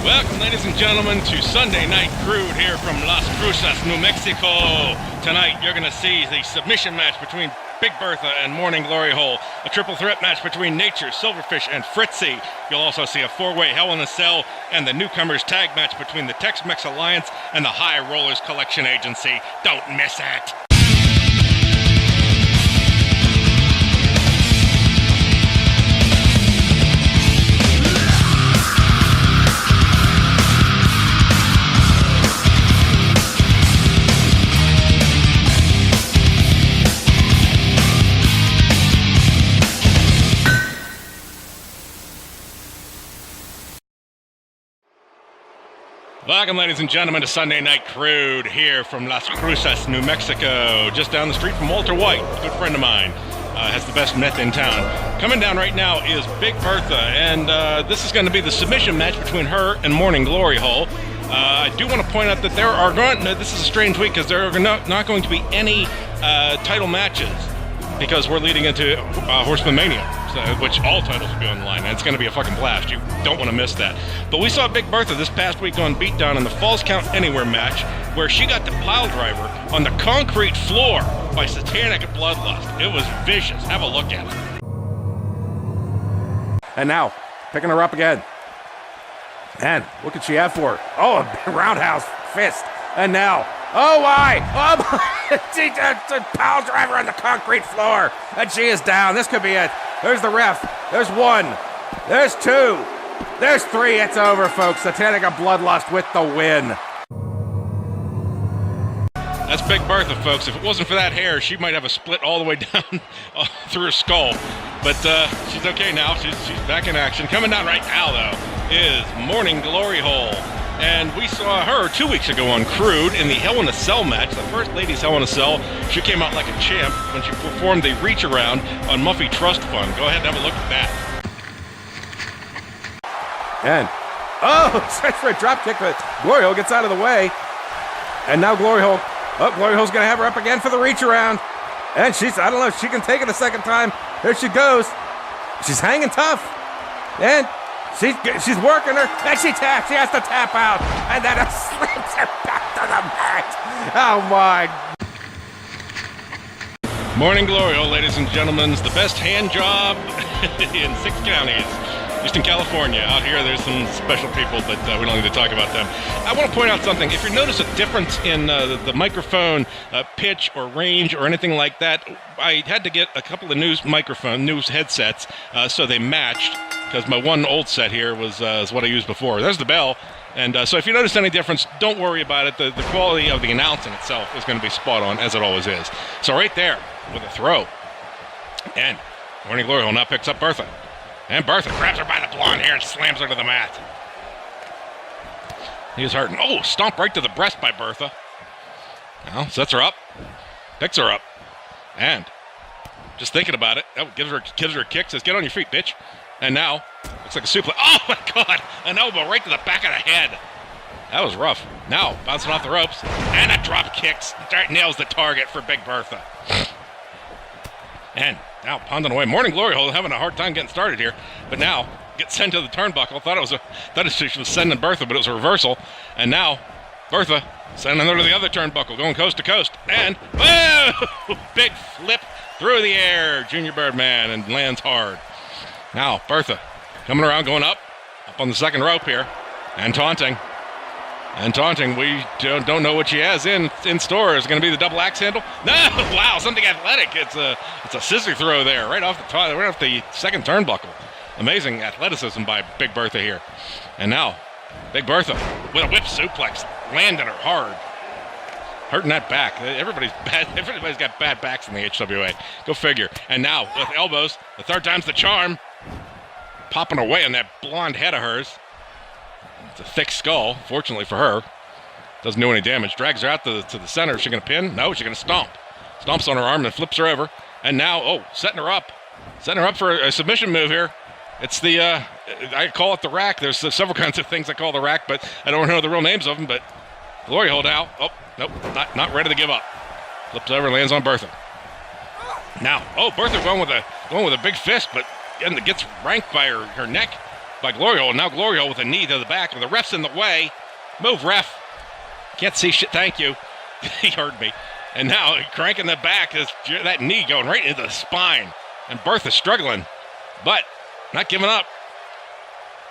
Welcome, ladies and gentlemen, to Sunday Night Crude here from Las Cruces, New Mexico. Tonight, you're going to see the submission match between Big Bertha and Morning Glory Hole, a triple threat match between Nature, Silverfish, and Fritzy. You'll also see a four-way Hell in a Cell and the Newcomers tag match between the Tex-Mex Alliance and the High Rollers Collection Agency. Don't miss it. Welcome, ladies and gentlemen, to Sunday Night Crude here from Las Cruces, New Mexico, just down the street from Walter White, a good friend of mine, has the best meth in town. Coming down right now is Big Bertha, and this is going to be the submission match between her and Morning Glory Hole. I do want to point out that there are this is a strange week because there are not going to be any title matches because we're leading into Horseman Mania, which all titles will be on the line, and it's going to be a fucking blast. You don't want to miss that. But we saw Big Bertha this past week on Beatdown in the Falls Count Anywhere match, where she got the pile driver on the concrete floor by Satanic Bloodlust. It was vicious. Have a look at it. And now, picking her up again. And what could she have for her? Oh, a roundhouse fist. And now, oh my! Oh my! She just a pile driver on the concrete floor, and she is down. This could be it. There's the ref. There's one. There's two. There's three. It's over, folks. Satanic Bloodlust with the win. That's Big Bertha, folks. If it wasn't for that hair, she might have a split all the way down through her skull. But she's okay now. She's back in action. Coming down right now, though, is Morning Glory Hole. And we saw her 2 weeks ago on Crude in the Hell in a Cell match, the first ladies Hell in a Cell. She came out like a champ when she performed the reach around on Muffy Trust Fund. Go ahead and have a look at that. And, tries for a drop kick, but Glory Hole gets out of the way. And now Glory Hole, Glory Hole's going to have her up again for the reach around. And I don't know if she can take it a second time. There she goes. She's hanging tough. And she's working her, and she taps. She has to tap out, and then it slams her back to the mat. Oh my! Morning Glory Hole, ladies and gentlemen, is the best hand job in 6 counties. Eastern California. Out here, there's some special people, but we don't need to talk about them. I want to point out something. If you notice a difference in the microphone pitch or range or anything like that, I had to get a couple of new headsets, so they matched. Because my one old set here was what I used before. There's the bell. And so if you notice any difference, don't worry about it. The quality of the announcing itself is going to be spot on, as it always is. So right there, with a throw. And Morning Glory Hole now picks up Bertha. And Bertha grabs her by the blonde hair and slams her to the mat. He's hurting. Oh, stomp right to the breast by Bertha. Now, sets her up. Picks her up. And just thinking about it, gives her a kick, says, get on your feet, bitch. And now, looks like a suplex. Oh my God! An elbow right to the back of the head. That was rough. Now, bouncing off the ropes. And a drop kick. Nails the target for Big Bertha. And now, pounding away. Morning Glory Hole having a hard time getting started here. But now, gets sent to the turnbuckle. Thought she was sending Bertha, but it was a reversal. And now, Bertha sending her to the other turnbuckle, going coast to coast. And, whoa! Big flip through the air. Junior Birdman, and lands hard. Now, Bertha coming around, going up on the second rope here, and taunting. And taunting, we don't know what she has in store. Is it going to be the double axe handle? No! Wow, something athletic. It's a scissor throw there, right off the second turnbuckle. Amazing athleticism by Big Bertha here. And now, Big Bertha with a whip suplex, landing her hard. Hurting that back. Everybody's got bad backs in the HWA. Go figure. And now, with elbows, the third time's the charm. Popping away on that blonde head of hers. It's a thick skull, fortunately for her. Doesn't do any damage. Drags her out to the center. Is she going to pin? No, she's going to stomp. Stomps on her arm and flips her over. And now, setting her up. Setting her up for a submission move here. It's the, I call it the rack. There's several kinds of things I call the rack, but I don't know the real names of them. But Glory Hole now. Oh, nope, not ready to give up. Flips over, lands on Bertha. Now, Bertha going with a big fist, but gets ranked by her neck. by Glory Hole. Now Glory Hole with a knee to the back, and the ref's in the way. Move, ref. Can't see shit. Thank you. He heard me. And now cranking the back, that knee going right into the spine. And Bertha's struggling, but not giving up.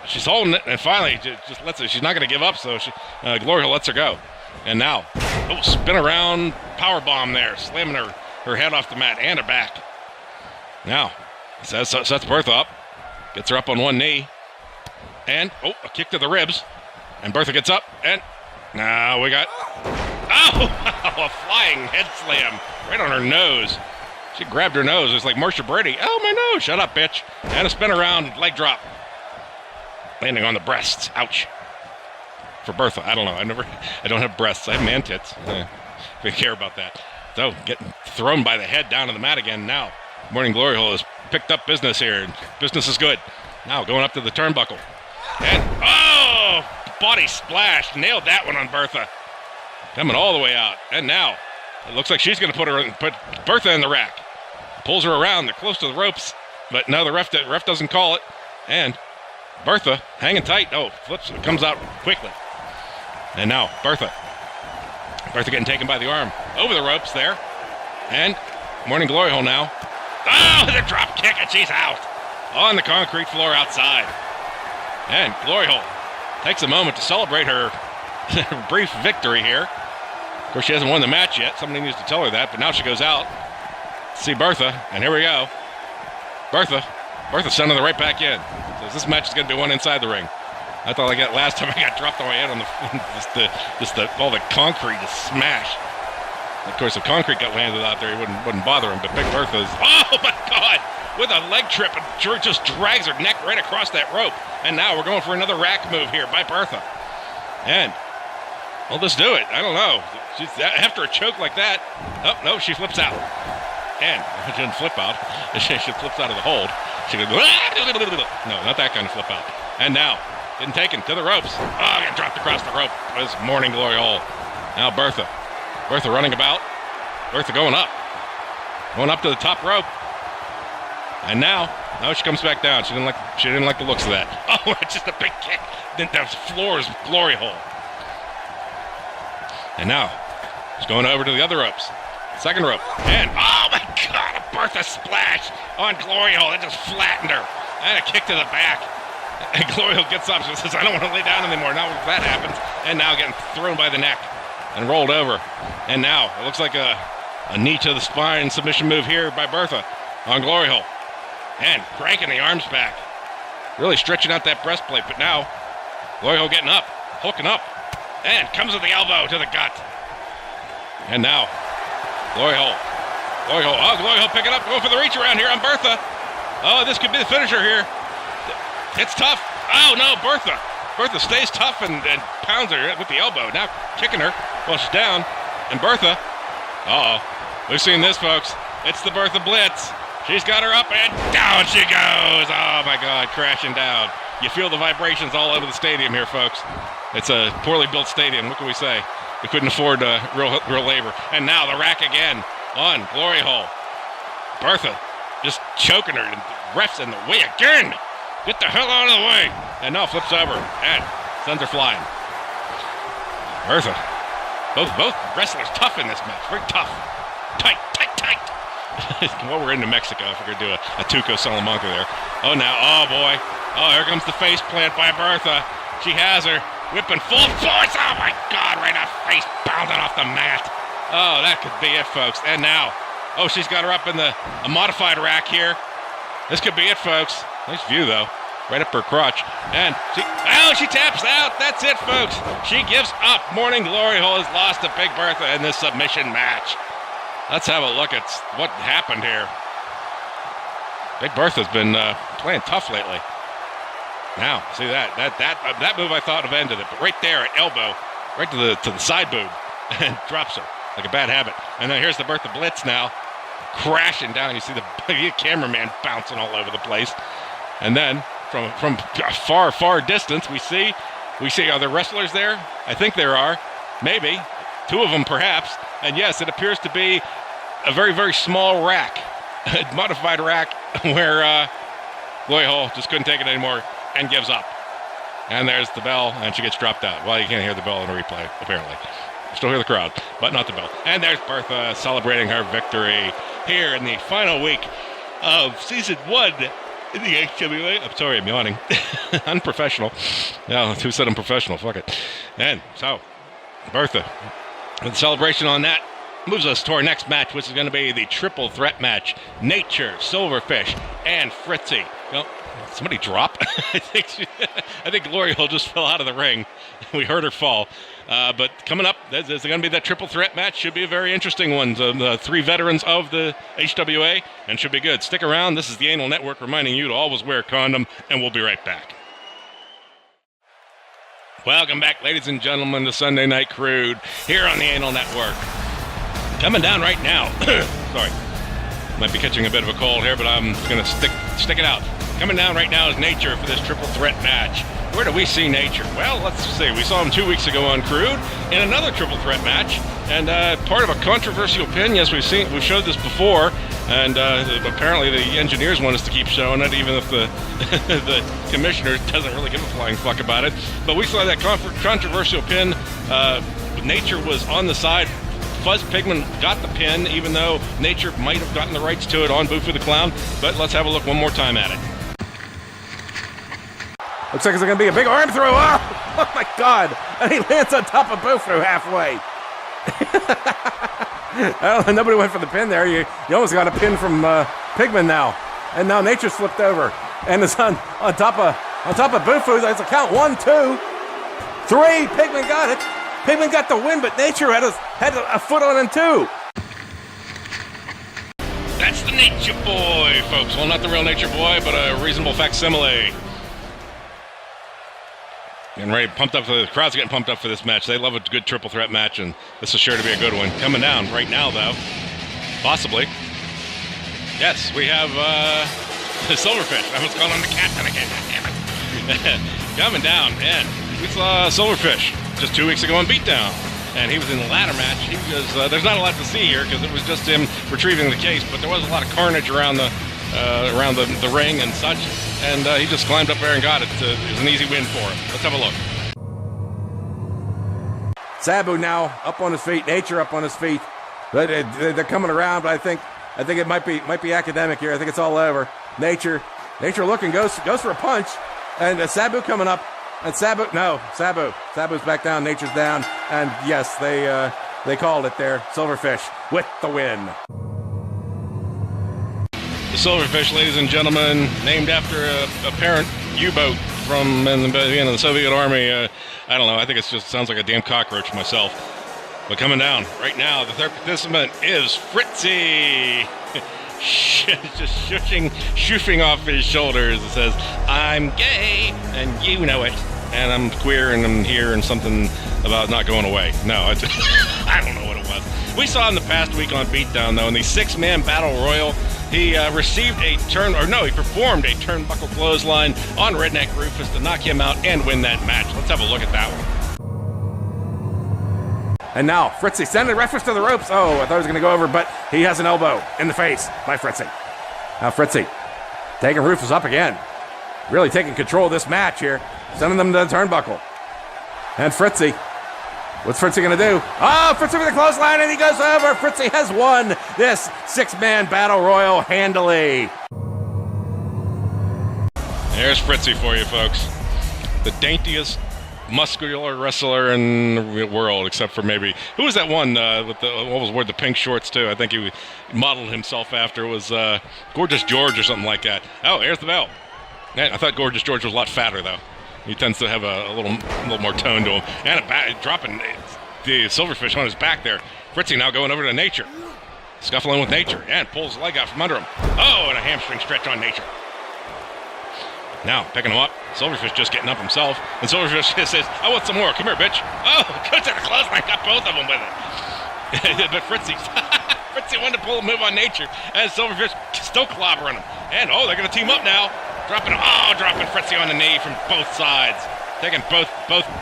She's holding it, and finally just lets it. She's not going to give up, so Glory Hole lets her go. And now, spin around power bomb there, slamming her head off the mat and her back. Now, sets Bertha up, gets her up on one knee, and a kick to the ribs. And Bertha gets up, and now we got a flying head slam right on her nose. She grabbed her nose. It's like Marsha Brady. Oh, my nose. Shut up, bitch. And a spin around leg drop. Landing on the breasts. Ouch. For Bertha. I don't know. I don't have breasts. I have man tits. If you care about that. So, getting thrown by the head down to the mat again now. Morning Glory Hole has picked up business here. Business is good. Now going up to the turnbuckle. And, body splash. Nailed that one on Bertha. Coming all the way out. And now, it looks like she's going to put Bertha in the rack. Pulls her around. They're close to the ropes. But no, the ref doesn't call it. And Bertha hanging tight. Flips. It comes out quickly. And now Bertha getting taken by the arm over the ropes there. And Morning Glory Hole now. The drop kick, and she's out on the concrete floor outside. And Glory Hole takes a moment to celebrate her brief victory here. Of course, she hasn't won the match yet. Somebody needs to tell her that. But now she goes out to see Bertha, and here we go. Bertha sending her right back in. So this match is going to be one inside the ring. I thought like that last time I got dropped on my head on all the concrete is smashed. Of course, if concrete got landed out there, it wouldn't bother him. But Big Bertha's, oh my God, with a leg trip, and just drags her neck right across that rope. And now we're going for another rack move here by Bertha. And well, let's do it. I don't know. After a choke like that, no, she flips out. And she didn't flip out. She flips out of the hold. She goes, no, not that kind of flip out. And now, getting taken to the ropes. Getting dropped across the rope. It was Morning Glory Hole. Now Bertha running about. Bertha going up to the top rope. And now she comes back down. She didn't like the looks of that. It's just a big kick. Then the floor is Glory Hole. And now she's going over to the other ropes. Second rope. And oh my God, a Bertha splash on Glory Hole. That just flattened her. And a kick to the back. And Glory Hole gets up. She says, I don't want to lay down anymore. Now that happens. And now getting thrown by the neck and rolled over. And now it looks like a knee to the spine submission move here by Bertha on Glory Hole. And cranking the arms back. Really stretching out that breastplate. But now Glory Hole getting up, hooking up. And comes with the elbow to the gut. And now Glory Hole. Glory Hole picking up, going for the reach around here on Bertha. This could be the finisher here. It's tough. No, Bertha. Bertha stays tough and pounds her with the elbow. Now kicking her while she's down. And Bertha, we've seen this, folks. It's the Bertha Blitz. She's got her up and down she goes. Oh my God, crashing down. You feel the vibrations all over the stadium here, folks. It's a poorly built stadium. What can we say? We couldn't afford real labor. And now the rack again on Glory Hole. Bertha just choking her. And ref's in the way again. Get the hell out of the way. And now flips over and sends her flying. Bertha. Both wrestlers tough in this match. Very tough. Tight. Well, we're into Mexico. If we're going to do a Tuco Salamanca there. Oh, boy. Here comes the face plant by Bertha. She has her. Whipping full force. Oh, my God. Right off face. Bounding off the mat. Oh, that could be it, folks. And now. She's got her up in a modified rack here. This could be it, folks. Nice view, though. Right up her crotch. And she taps out. That's it, folks. She gives up. Morning Glory Hole has lost to Big Bertha in this submission match. Let's have a look at what happened here. Big Bertha's been playing tough lately. Now, see that move I thought have ended it, but right there at elbow, right to the side boob, and drops her like a bad habit. And then here's the Bertha Blitz now, crashing down. You see the cameraman bouncing all over the place. And then from a far distance, we see are there wrestlers there? I think there are, maybe 2 of them perhaps. And yes, it appears to be a very, very small rack, a modified rack where Glory Hole just couldn't take it anymore. and gives up. And there's the bell, and she gets dropped out. Well, you can't hear the bell in the replay, apparently. Still hear the crowd, but not the bell. And there's Bertha celebrating her victory here in the final week of Season 1 in the HWA. I'm sorry, I'm yawning. Unprofessional. No, who said I'm professional? Fuck it. And so, Bertha, with the celebration on that, moves us to our next match, which is going to be the triple threat match. Nature, Silverfish, and Fritzy. Well, somebody drop? I think Glory Hole just fell out of the ring. We heard her fall. But coming up, there's going to be that triple threat match. Should be a very interesting one. The three veterans of the HWA, and should be good. Stick around. This is the Anal Network reminding you to always wear a condom, and we'll be right back. Welcome back, ladies and gentlemen, to Sunday Night Crude here on the Anal Network. Coming down right now. Sorry. Might be catching a bit of a cold here, but I'm going to stick it out. Coming down right now is Nature for this triple threat match. Where do we see Nature? Well, let's see. We saw him 2 weeks ago on Crude in another triple threat match, and part of a controversial pin. Yes, we've showed this before, and apparently the engineers want us to keep showing it, even if the the commissioner doesn't really give a flying fuck about it. But we saw that controversial pin. Nature was on the side. Fuzz Pigman got the pin, even though Nature might have gotten the rights to it on Boo for the Clown. But let's have a look one more time at it. Looks like it's going to be a big arm throw. Oh my God. And he lands on top of Boo-Foo halfway. Nobody went for the pin there. You almost got a pin from Pigman now. And now Nature slipped over. And it's on top of Boo-Foo. That's a count. 1, 2, 3. Pigman got it. Pigman got the win, but Nature had a foot on him too. That's the Nature Boy, folks. Well, not the real Nature Boy, but a reasonable facsimile. Getting ready, pumped up. The crowd's getting pumped up for this match. They love a good triple threat match, and this is sure to be a good one. Coming down right now, though, possibly. Yes, we have the Silverfish. I was calling him the Captain again. Damn it. Coming down, and we saw Silverfish just 2 weeks ago on Beatdown, and he was in the ladder match. He was there's not a lot to see here because it was just him retrieving the case, but there was a lot of carnage around the ring and such, and he just climbed up there and got it. It was an easy win for him. Let's have a look. Sabu now up on his feet. Nature up on his feet. They're coming around, but I think it might be academic here. I think it's all over. Nature looking goes for a punch, and Sabu coming up. And Sabu's back down, Nature's down, and yes, they called it there. Silverfish with the win. The Silverfish, ladies and gentlemen, named after a parent U-boat from the Soviet Army. I don't know, I think it just sounds like a damn cockroach myself. But coming down right now, the third participant is Fritzy. Just shooting off his shoulders. It says, "I'm gay, and you know it. And I'm queer, and I'm here," and something about not going away. No, I don't know what it was. We saw in the past week on Beatdown, though, in the 6-man battle royal, he performed a turnbuckle clothesline on Redneck Rufus to knock him out and win that match. Let's have a look at that one. And now, Fritzy sending Rufus to the ropes. Oh, I thought he was going to go over, but he has an elbow in the face by Fritzy. Now Fritzy taking Rufus up again. Really taking control of this match here. Sending them to the turnbuckle. And Fritzy. What's Fritzy going to do? Oh, Fritzy with the clothesline, and he goes over. Fritzy has won this 6-man battle royal handily. There's Fritzy for you, folks. The daintiest muscular wrestler in the world, except for maybe who was that one with the pink shorts too? I think he modeled himself after. It was Gorgeous George or something like that. Oh, here's the bell. Man, I thought Gorgeous George was a lot fatter though. He tends to have a little more tone to him, and dropping the Silverfish on his back there. Fritzy now going over to Nature, scuffling with Nature, and pulls the leg out from under him. Oh, and a hamstring stretch on Nature. Now, picking him up. Silverfish just getting up himself. And Silverfish says, "I want some more. Come here, bitch." Oh, goes to the clothesline. Got both of them with it. But Fritzy wanted to pull a move on Nature. And Silverfish still clobbering him. And, they're going to team up now. Dropping Fritzy on the knee from both sides. Taking both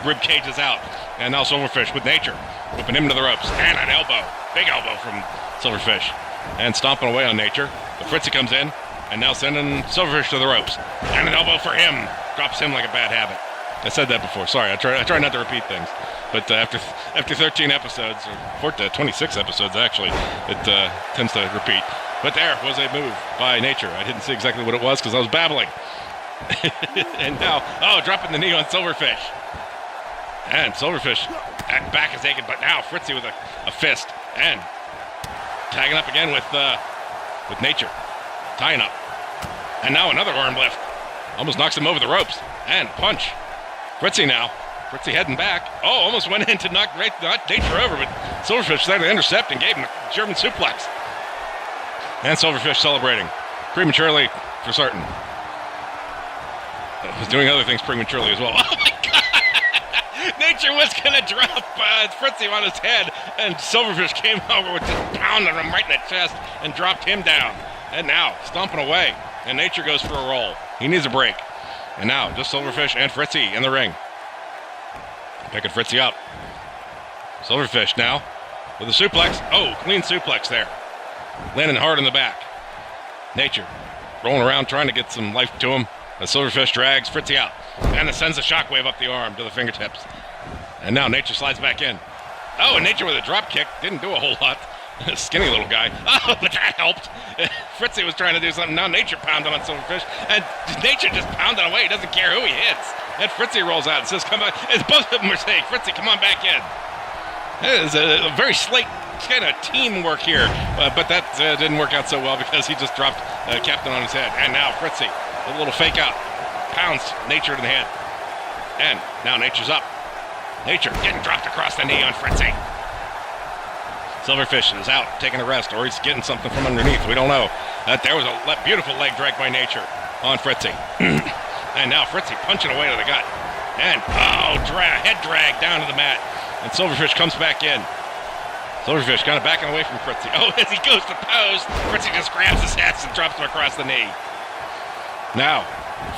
rib cages out. And now Silverfish with Nature. Whipping him to the ropes. And an elbow. Big elbow from Silverfish. And stomping away on Nature. But Fritzy comes in. And now sending Silverfish to the ropes. And an elbow for him. Drops him like a bad habit. I said that before. Sorry, I try not to repeat things. But after 13 episodes, or 26 episodes actually, it tends to repeat. But there was a move by Nature. I didn't see exactly what it was because I was babbling. And now, dropping the knee on Silverfish. And Silverfish back is aching, but now Fritzy with a fist. And tagging up again with Nature. Tying up. And now another arm lift. Almost knocks him over the ropes. And punch. Fritzy now. Fritzy heading back. Almost went in to knock Nature over, but Silverfish there to intercept and gave him a German suplex. And Silverfish celebrating. Prematurely, for certain. Was doing other things prematurely as well. Oh my God! Nature was going to drop Fritzy on his head, and Silverfish came over with just pounding him right in the chest and dropped him down. And now, stomping away, and Nature goes for a roll. He needs a break. And now, just Silverfish and Fritzy in the ring. Picking Fritzy up. Silverfish now with a suplex. Clean suplex there. Landing hard in the back. Nature rolling around trying to get some life to him. As Silverfish drags Fritzy out. And it sends a shockwave up the arm to the fingertips. And now Nature slides back in. And Nature with a drop kick. Didn't do a whole lot. Skinny little guy. But that helped. Fritzy was trying to do something. Now Nature pounding on Silverfish. And Nature just pounding away. He doesn't care who he hits. And Fritzy rolls out and says, come back. As both of them are saying, Fritzy, come on back in. It is a very slight kind of teamwork here. But that didn't work out so well because he just dropped Captain on his head. And now Fritzy, a little fake out. Pounds Nature in the head. And now Nature's up. Nature getting dropped across the knee on Fritzy. Silverfish is out, taking a rest, or he's getting something from underneath. We don't know. There was a beautiful leg drag by Nature on Fritzy. And now Fritzy punching away to the gut. And, head drag down to the mat. And Silverfish comes back in. Silverfish kind of backing away from Fritzy. As he goes to pose, Fritzy just grabs his ass and drops him across the knee. Now,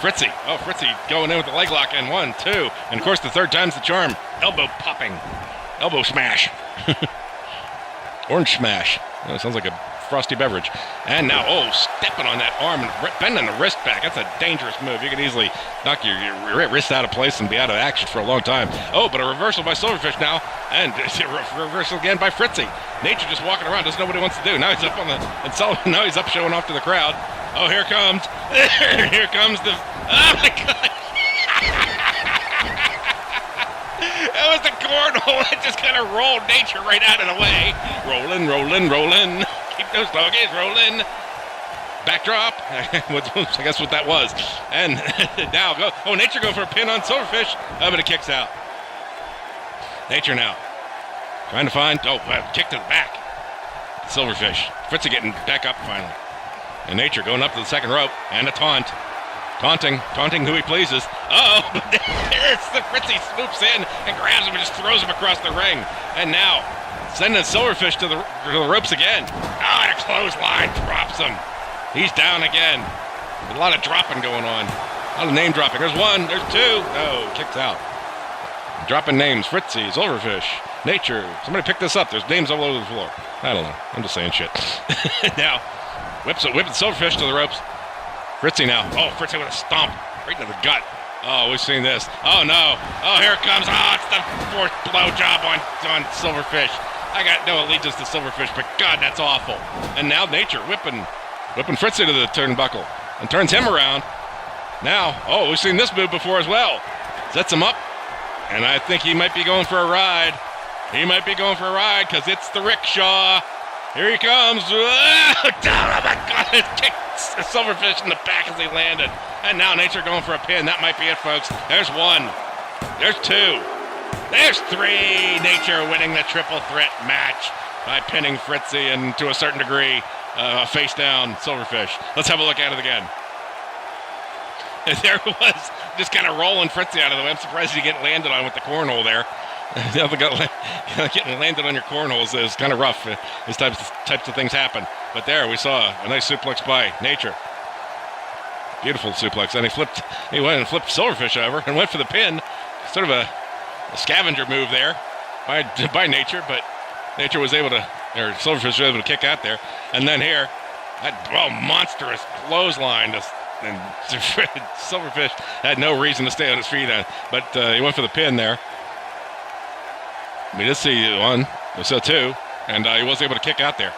Fritzy. Fritzy going in with the leg lock in 1, 2. And, of course, the third time's the charm. Elbow popping. Elbow smash. Orange smash. Sounds like a frosty beverage. And now, stepping on that arm and bending the wrist back. That's a dangerous move. You could easily knock your wrist out of place and be out of action for a long time. But a reversal by Silverfish now. And a reversal again by Fritzy. Nature just walking around, doesn't know what he wants to do. Now he's up now he's up showing off to the crowd. Here comes. Here comes the. Oh my God. That was the cornhole. It just kind of rolled Nature right out of the way. Rolling. Keep those doggies rolling. Backdrop. I guess what that was. And now Nature going for a pin on Silverfish. But it kicks out. Nature now. Trying to find. Kick to the back. Silverfish. Fritzy getting back up finally. And Nature going up to the second rope. And a taunt. Taunting who he pleases. The Fritzy swoops in and grabs him and just throws him across the ring. And now, sending Silverfish to the ropes again. And a clothesline drops him. He's down again. A lot of dropping going on. A lot of name dropping. There's 1, there's 2. Kicks out. Dropping names. Fritzy, Silverfish, Nature. Somebody pick this up. There's names all over the floor. I don't know. I'm just saying shit. Now, whipping Silverfish to the ropes. Fritzy now. Fritzy with a stomp right into the gut. We've seen this. No. Here it comes. It's the 4th blowjob on Silverfish. I got no allegiance to Silverfish, but God, that's awful. And now Nature whipping Fritzy to the turnbuckle and turns him around. Now, we've seen this move before as well. Sets him up, and I think he might be going for a ride. Because it's the rickshaw. Here he comes. Oh my God, it kicked Silverfish in the back as he landed. And now Nature going for a pin. That might be it, folks. There's 1. There's 2. There's 3. Nature winning the triple threat match by pinning Fritzy and, to a certain degree, face down Silverfish. Let's have a look at it again. There was just kind of rolling Fritzy out of the way. I'm surprised he didn't get landed on with the cornhole there. Getting landed on your cornholes is kind of rough. These types of things happen. But there we saw a nice suplex by Nature. Beautiful suplex. And he went and flipped Silverfish over and went for the pin. Sort of a scavenger move there by Nature, but Nature was able to, or Silverfish was able to kick out there. And then here, That monstrous clothesline. And Silverfish had no reason to stay on his feet, but he went for the pin there. We did see one, so two, and he was able to kick out there.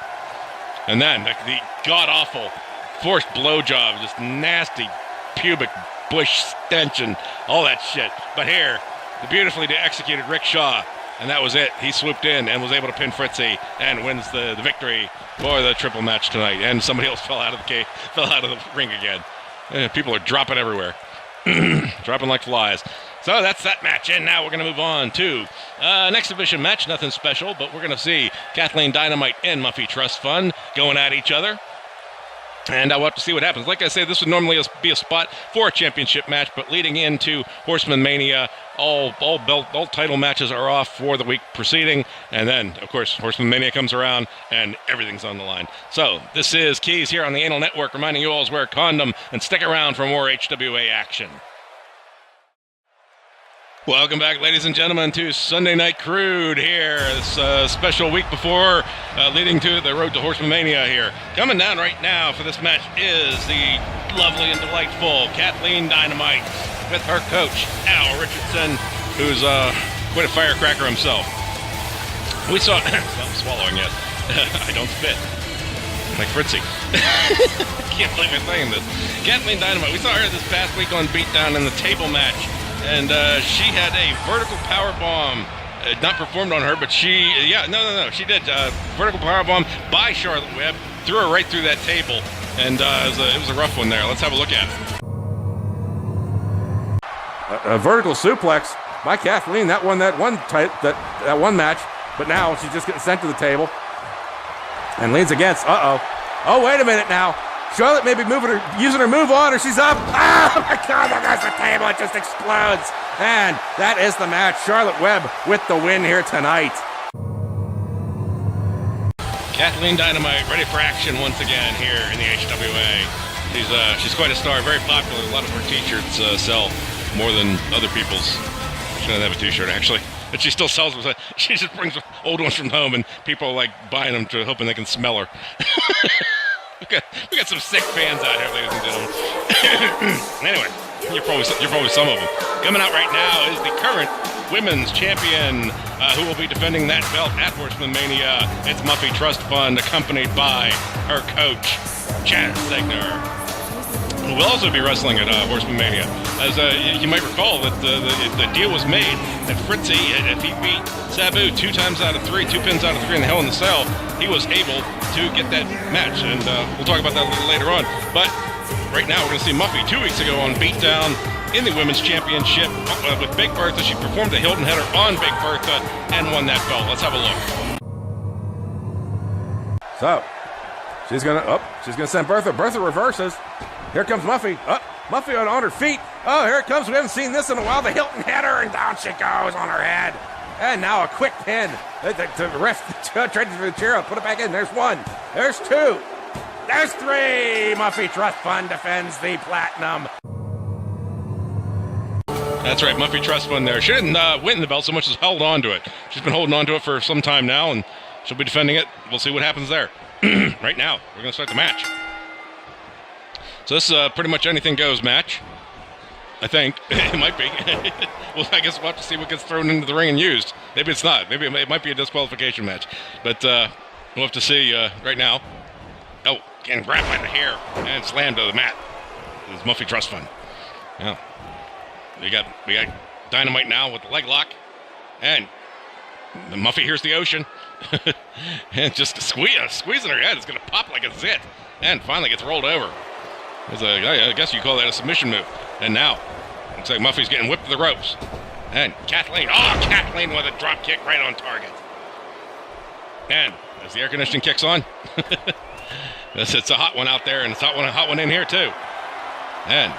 And then the god-awful forced blowjob, just nasty pubic bush stench and all that shit. But here, the beautifully executed Rick Shaw, and that was it. He swooped in and was able to pin Fritzy and wins the victory for the triple match tonight. And somebody else fell out of the ring again. People are dropping everywhere, dropping like flies. So that's that match, and now we're going to move on to next division match. Nothing special, but we're going to see Kathleen Dynamite and Muffy Trust Fund going at each other. And we'll have to see what happens. Like I said, this would normally be a spot for a championship match, but leading into Horseman Mania, all title matches are off for the week preceding. And then, of course, Horseman Mania comes around, and everything's on the line. So this is Keys here on the Anal Network, reminding you all to wear a condom and stick around for more HWA action. Welcome back, ladies and gentlemen, to Sunday Night Crude here. This special week before leading to the road to Horseman Mania here. Coming down right now for this match is the lovely and delightful Kathleen Dynamite with her coach, Al Richardson, who's quite a firecracker himself. We saw... I'm swallowing yet. I don't spit. Like Fritzy. Can't believe I'm saying this. Kathleen Dynamite, we saw her this past week on Beatdown in the table match. And she had a vertical power bomb, not performed on her, but she did. Vertical power bomb by Charlotte Webb, threw her right through that table, and it was a rough one there. Let's have a look at it. A vertical suplex by Kathleen. That won that one match, but now she's just getting sent to the table and leans against. Oh, wait a minute now. Charlotte may be using her move on, or she's up. Oh my God, there goes the table. It just explodes. And that is the match. Charlotte Webb with the win here tonight. Kathleen Dynamite ready for action once again here in the HWA. She's quite a star, very popular. A lot of her t-shirts sell more than other people's. She doesn't have a t-shirt actually, but she still sells them. She just brings old ones from home, and people are like buying them hoping they can smell her. We got some sick fans out here, ladies and gentlemen. Anyway, you're probably some of them. Coming out right now is the current women's champion, who will be defending that belt at Horseman Mania. It's Muffy Trust Fund, accompanied by her coach, Chad Segner, who will also be wrestling at Horseman Mania. As you might recall, that the deal was made that Fritzy, if he beat Sabu 2 pins out of 3 in the Hell in the Cell, he was able to get that match, and we'll talk about that a little later on. But right now, we're going to see Muffy 2 weeks ago on Beatdown in the Women's Championship with Big Bertha. She performed a Hilton Header on Big Bertha and won that belt. Let's have a look. So, she's gonna send Bertha. Bertha reverses. Here comes Muffy. Muffy on her feet. Oh, here it comes. We haven't seen this in a while. The Hilton Header, and down she goes on her head. And now a quick pin. The ref tried to the chair up. Put it back in. There's 1. There's 2. There's 3. Muffy Trust Fund defends the platinum. That's right, Muffy Trust Fund there. She didn't win the belt so much as held on to it. She's been holding on to it for some time now, and she'll be defending it. We'll see what happens there. Right now, we're going to start the match. So this is pretty much anything goes match. I think. It might be. Well, I guess we'll have to see what gets thrown into the ring and used. Maybe it's not. Maybe it might be a disqualification match. But we'll have to see right now. Oh, getting grabbed by the hair and slammed to the mat. This is Muffy Trust Fund. Yeah. We got Dynamite now with the leg lock. And Muffy hears the ocean. And just squeezing her head. It's going to pop like a zit. And finally gets rolled over. I guess you call that a submission move. And now, looks like Muffy's getting whipped to the ropes. And Kathleen with a drop kick right on target. And as the air conditioning kicks on, it's a hot one out there, and it's a hot one in here too. And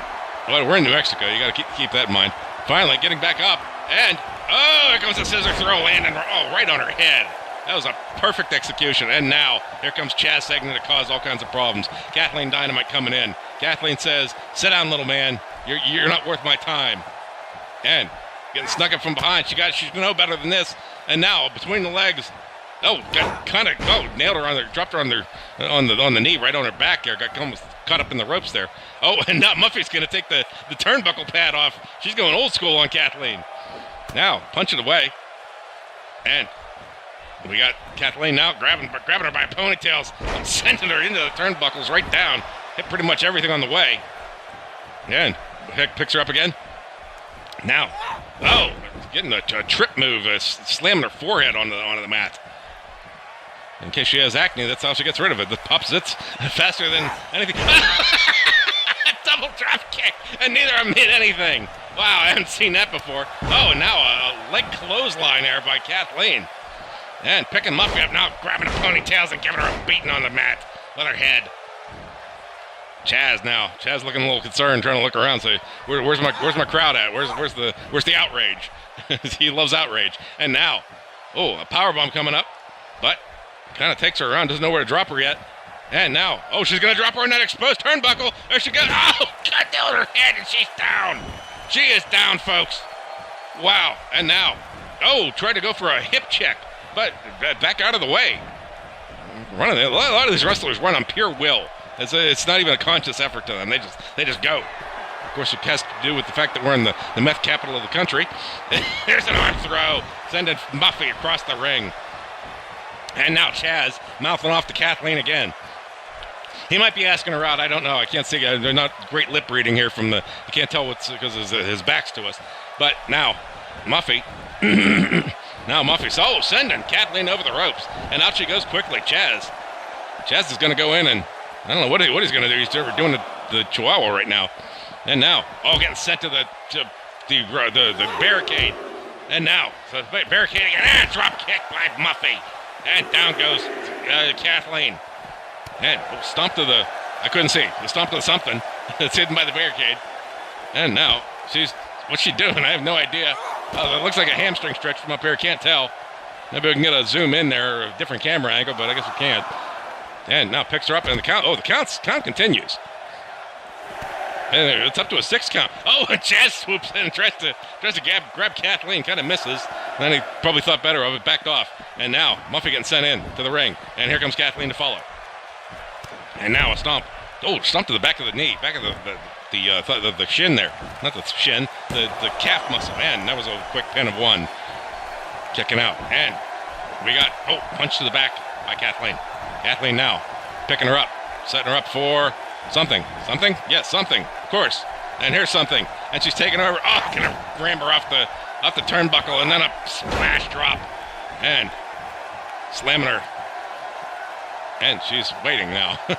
well, we're in New Mexico. You got to keep that in mind. Finally, getting back up, and here comes a scissor throw, landing right on her head. That was a perfect execution. And now, here comes Chaz Segner to cause all kinds of problems. Kathleen Dynamite coming in. Kathleen says, "Sit down, little man. You're not worth my time." And getting snuck up from behind. She's going to know better than this. And now, between the legs, Nailed her on there, dropped her on the knee, right on her back there. Got almost caught up in the ropes there. Oh, and now Muffy's going to take the turnbuckle pad off. She's going old school on Kathleen. Now, punch it away. And we got Kathleen now grabbing her by ponytails and sending her into the turnbuckles right down. Hit pretty much everything on the way. And picks her up again. Now, getting a trip move, slamming her forehead onto the mat. In case she has acne, that's how she gets rid of it. The pops it faster than anything. Double drop kick, and neither of them hit anything. Wow, I haven't seen that before. Oh, and now a leg clothesline there by Kathleen. And picking Muffy up now, grabbing her ponytails and giving her a beating on the mat with her head. Chaz looking a little concerned, trying to look around, say, where's my crowd at? Where's the outrage? He loves outrage. And now, a powerbomb coming up, but kind of takes her around, doesn't know where to drop her yet. And now, she's going to drop her on that exposed turnbuckle. There she goes. Oh, got down her head, and she's down. She is down, folks. Wow. And now, tried to go for a hip check, but back out of the way. A lot of these wrestlers run on pure will. It's not even a conscious effort to them. They just go. Of course, it has to do with the fact that we're in the meth capital of the country. There's an arm throw, sending Muffy across the ring. And now Chaz mouthing off to Kathleen again. He might be asking her out. I don't know. I can't see. They're not great lip reading here from you can't tell what's because his back's to us. But now, Muffy. Sending Kathleen over the ropes. And out she goes quickly. Chaz is going to go in and I don't know what he's going to do. He's doing the Chihuahua right now. And now, getting sent to the barricade. And now, so barricade again. Drop kick by Muffy. And down goes Kathleen. And stomp to I couldn't see. The stomp to something that's hidden by the barricade. And now, what's she doing? I have no idea. It looks like a hamstring stretch from up here. Can't tell. Maybe we can get a zoom in there or a different camera angle, but I guess we can't. And now picks her up, and the count count continues. And it's up to a 6 count. And Chaz swoops in and tries to grab Kathleen, kind of misses. Then he probably thought better of it, backed off. And now Muffy getting sent in to the ring, and here comes Kathleen to follow. And now a stomp. Stomp to the back of the knee, back of the shin there. Not the shin, the calf muscle. Man, that was a quick pin of 1. Kicking out. And we got, punch to the back by Kathleen. Kathleen now picking her up, setting her up for something. Something? Yes, something. Of course. And here's something. And she's taking her over. Gonna ram her off the turnbuckle, and then a splash drop. And slamming her. And she's waiting now. Of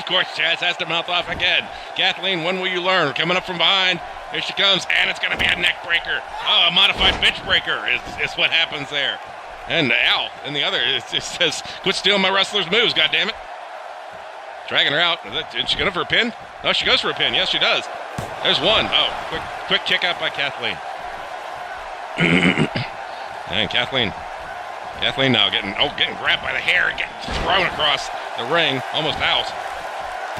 course, Chaz has to mouth off again. Kathleen, when will you learn? Coming up from behind. Here she comes, and it's going to be a neck breaker. A modified bitch breaker is what happens there. And Al, and the other, it says, quit stealing my wrestler's moves, goddammit. Dragging her out. Is she going for a pin? No, she goes for a pin. Yes, she does. There's one. Quick kick out by Kathleen. And Kathleen now getting grabbed by the hair and getting thrown across the ring, almost out.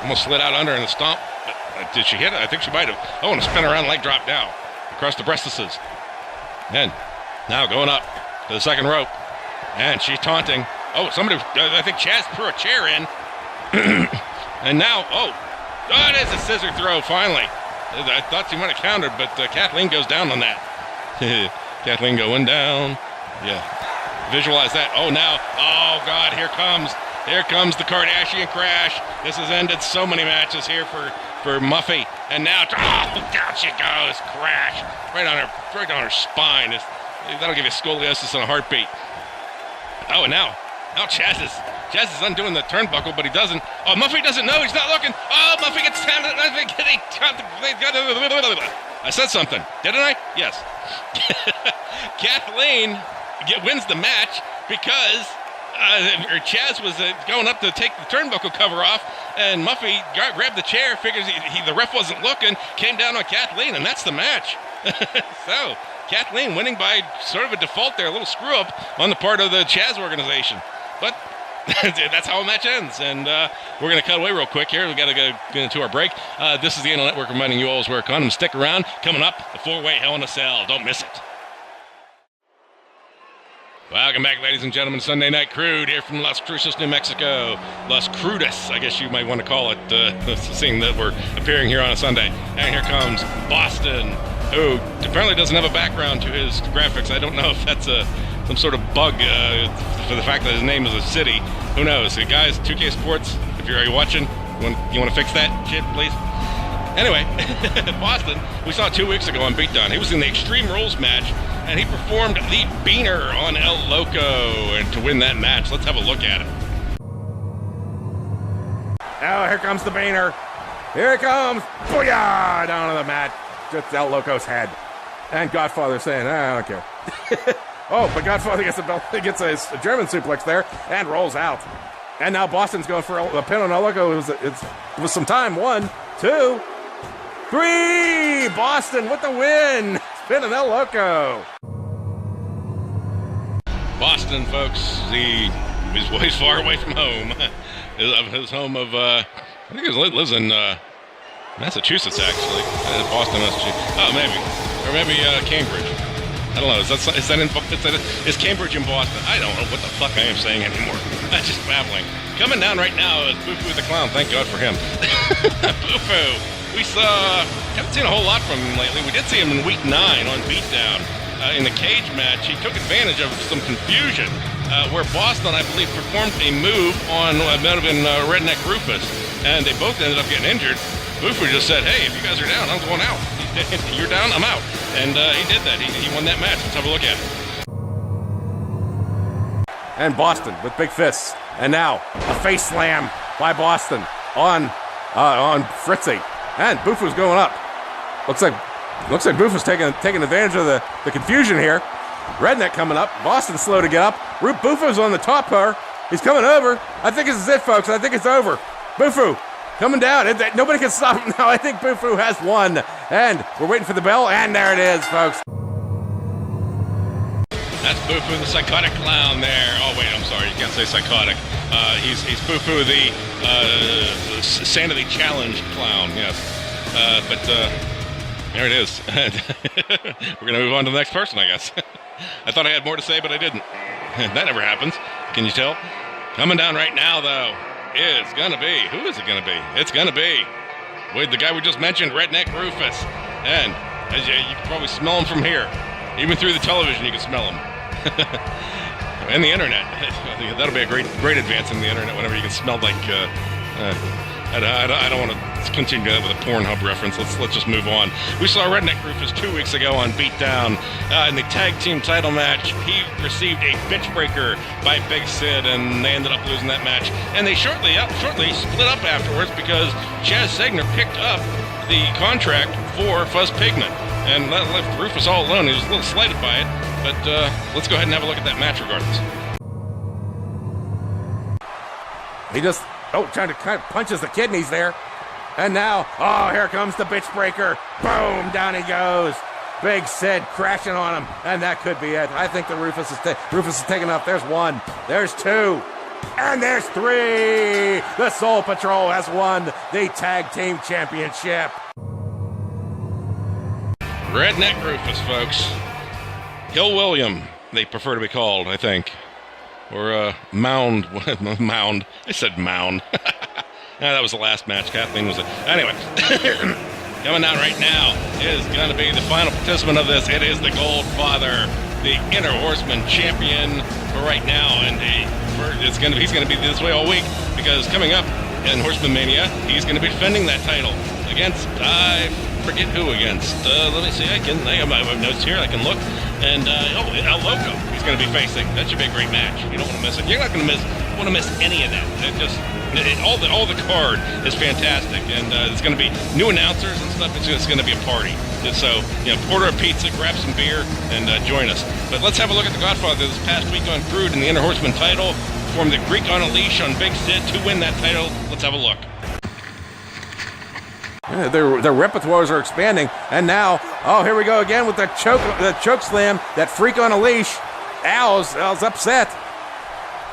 Almost slid out under in the stomp. But, did she hit it? I think she might have. And a spin around leg drop down across the breastises. And now going up to the second rope. And she's taunting. Somebody, I think Chaz threw a chair in. And now, it is a scissor throw, finally. I thought she might have countered, but Kathleen goes down on that. Kathleen going down. Yeah. Visualize that. God, here comes the Kardashian crash. This has ended so many matches here for Muffy. And now, down she goes. Crash. Right on her spine. That'll give you scoliosis in a heartbeat. And now Chaz is undoing the turnbuckle, but he doesn't. Muffy doesn't know. He's not looking. Muffy gets down. I said something, didn't I? Yes. Kathleen wins the match because Chaz was going up to take the turnbuckle cover off, and Muffy grabbed the chair, figures the ref wasn't looking, came down on Kathleen, and that's the match. So, Kathleen winning by sort of a default there, a little screw up on the part of the Chaz organization. But that's how a match ends, and we're going to cut away real quick here. We've got to go into our break. This is the Anal Network reminding you all to wear condoms. Stick around. Coming up, the 4-way Hell in a Cell. Don't miss it. Welcome back, ladies and gentlemen. Sunday Night Crude here from Las Cruces, New Mexico. Las Crudes, I guess you might want to call it, seeing that we're appearing here on a Sunday. And here comes Boston, who apparently doesn't have a background to his graphics. I don't know if that's some sort of bug for the fact that his name is a city. Who knows? Hey, guys, 2K Sports, if you're watching, you want to fix that shit, please? Anyway, Boston, we saw 2 weeks ago on Beatdown. He was in the Extreme Rules match, and he performed the Beaner on El Loco and to win that match. Let's have a look at it. Oh, here comes the Beaner. Here it comes. Booyah! Down on the mat. Just El Loco's head. And Godfather saying, I don't care. Oh, but Godfather gets a German suplex there and rolls out. And now Boston's going for a pin on El Loco. It was some time. 1, 2, 3. Boston with the win. Spinning El Loco. Boston, folks, he's far away from home. His home of, I think he lives in Massachusetts, actually. Boston, Massachusetts. Oh, maybe. Or maybe Cambridge. I don't know. Is Cambridge in Boston? I don't know what the fuck I am saying anymore. I'm just babbling. Coming down right now is Boo-Foo the Clown. Thank God for him. Boo-Foo. Haven't seen a whole lot from him lately. We did see him in week 9 on Beatdown. In the cage match, he took advantage of some confusion where Boston, I believe, performed a move on what might have been Redneck Rufus, and they both ended up getting injured. Boo-Foo just said, hey, if you guys are down, I'm going out. You're down, I'm out. And he did that. He won that match. Let's have a look at it. And Boston with big fists. And now a face slam by Boston on Fritzy. And Boo-Foo's going up. Looks like Boof is taking advantage of the confusion here. Redneck coming up. Boston's slow to get up. Boofo's on the top car. He's coming over. I think this is it, folks. I think it's over. Boofo coming down. Nobody can stop him now. I think Boofo has won. And we're waiting for the bell. And there it is, folks. That's Boofo the psychotic clown there. Oh, wait, I'm sorry. You can't say psychotic. He's Boofo the Sanity Challenge clown, yes. But there it is. We're going to move on to the next person, I guess. I thought I had more to say, but I didn't. That never happens. Can you tell? Coming down right now, though, is going to be... Who is it going to be? It's going to be with the guy we just mentioned, Redneck Rufus. And as you can probably smell him from here. Even through the television, you can smell him. And the internet. That'll be a great advance in the internet whenever you can smell like... I don't want to continue that with a Pornhub reference. Let's just move on. We saw Redneck Rufus 2 weeks ago on Beatdown in the tag team title match. He received a bitch breaker by Big Sid, and they ended up losing that match. And they shortly split up afterwards because Chaz Segner picked up the contract for Fuzz Pigment and left Rufus all alone. He was a little slighted by it, but let's go ahead and have a look at that match regardless. He just... trying to kind of punches the kidneys there. And now, here comes the bitch breaker. Boom, down he goes. Big Sid crashing on him. And that could be it. I think the Rufus is taking off. There's 1. There's 2. And there's 3. The Soul Patrol has won the Tag Team Championship. Redneck Rufus, folks. Hill William, they prefer to be called, I think. Or Mound. Mound. I said Mound. That was the last match. Kathleen was it. Anyway. Coming down right now is going to be the final participant of this. It is the Goldfather, the Inner Horseman champion for right now. And he's going to be this way all week because coming up in Horseman Mania, he's going to be defending that title against, I forget who against. Let me see. I have my notes here. I can look. And El Loco, he's going to be facing. That should be a great match. You don't want to miss it. You're not going to want to miss any of that. All the card is fantastic, and it's going to be new announcers and stuff. It's going to be a party. So order a pizza, grab some beer, and join us. But let's have a look at the Godfather this past week on Crude in the Inner Horseman title. Performed the Greek on a leash on Big Sid to win that title. Let's have a look. Yeah, their repertoires are expanding, and now, here we go again with the choke slam, that freak on a leash. Al's upset.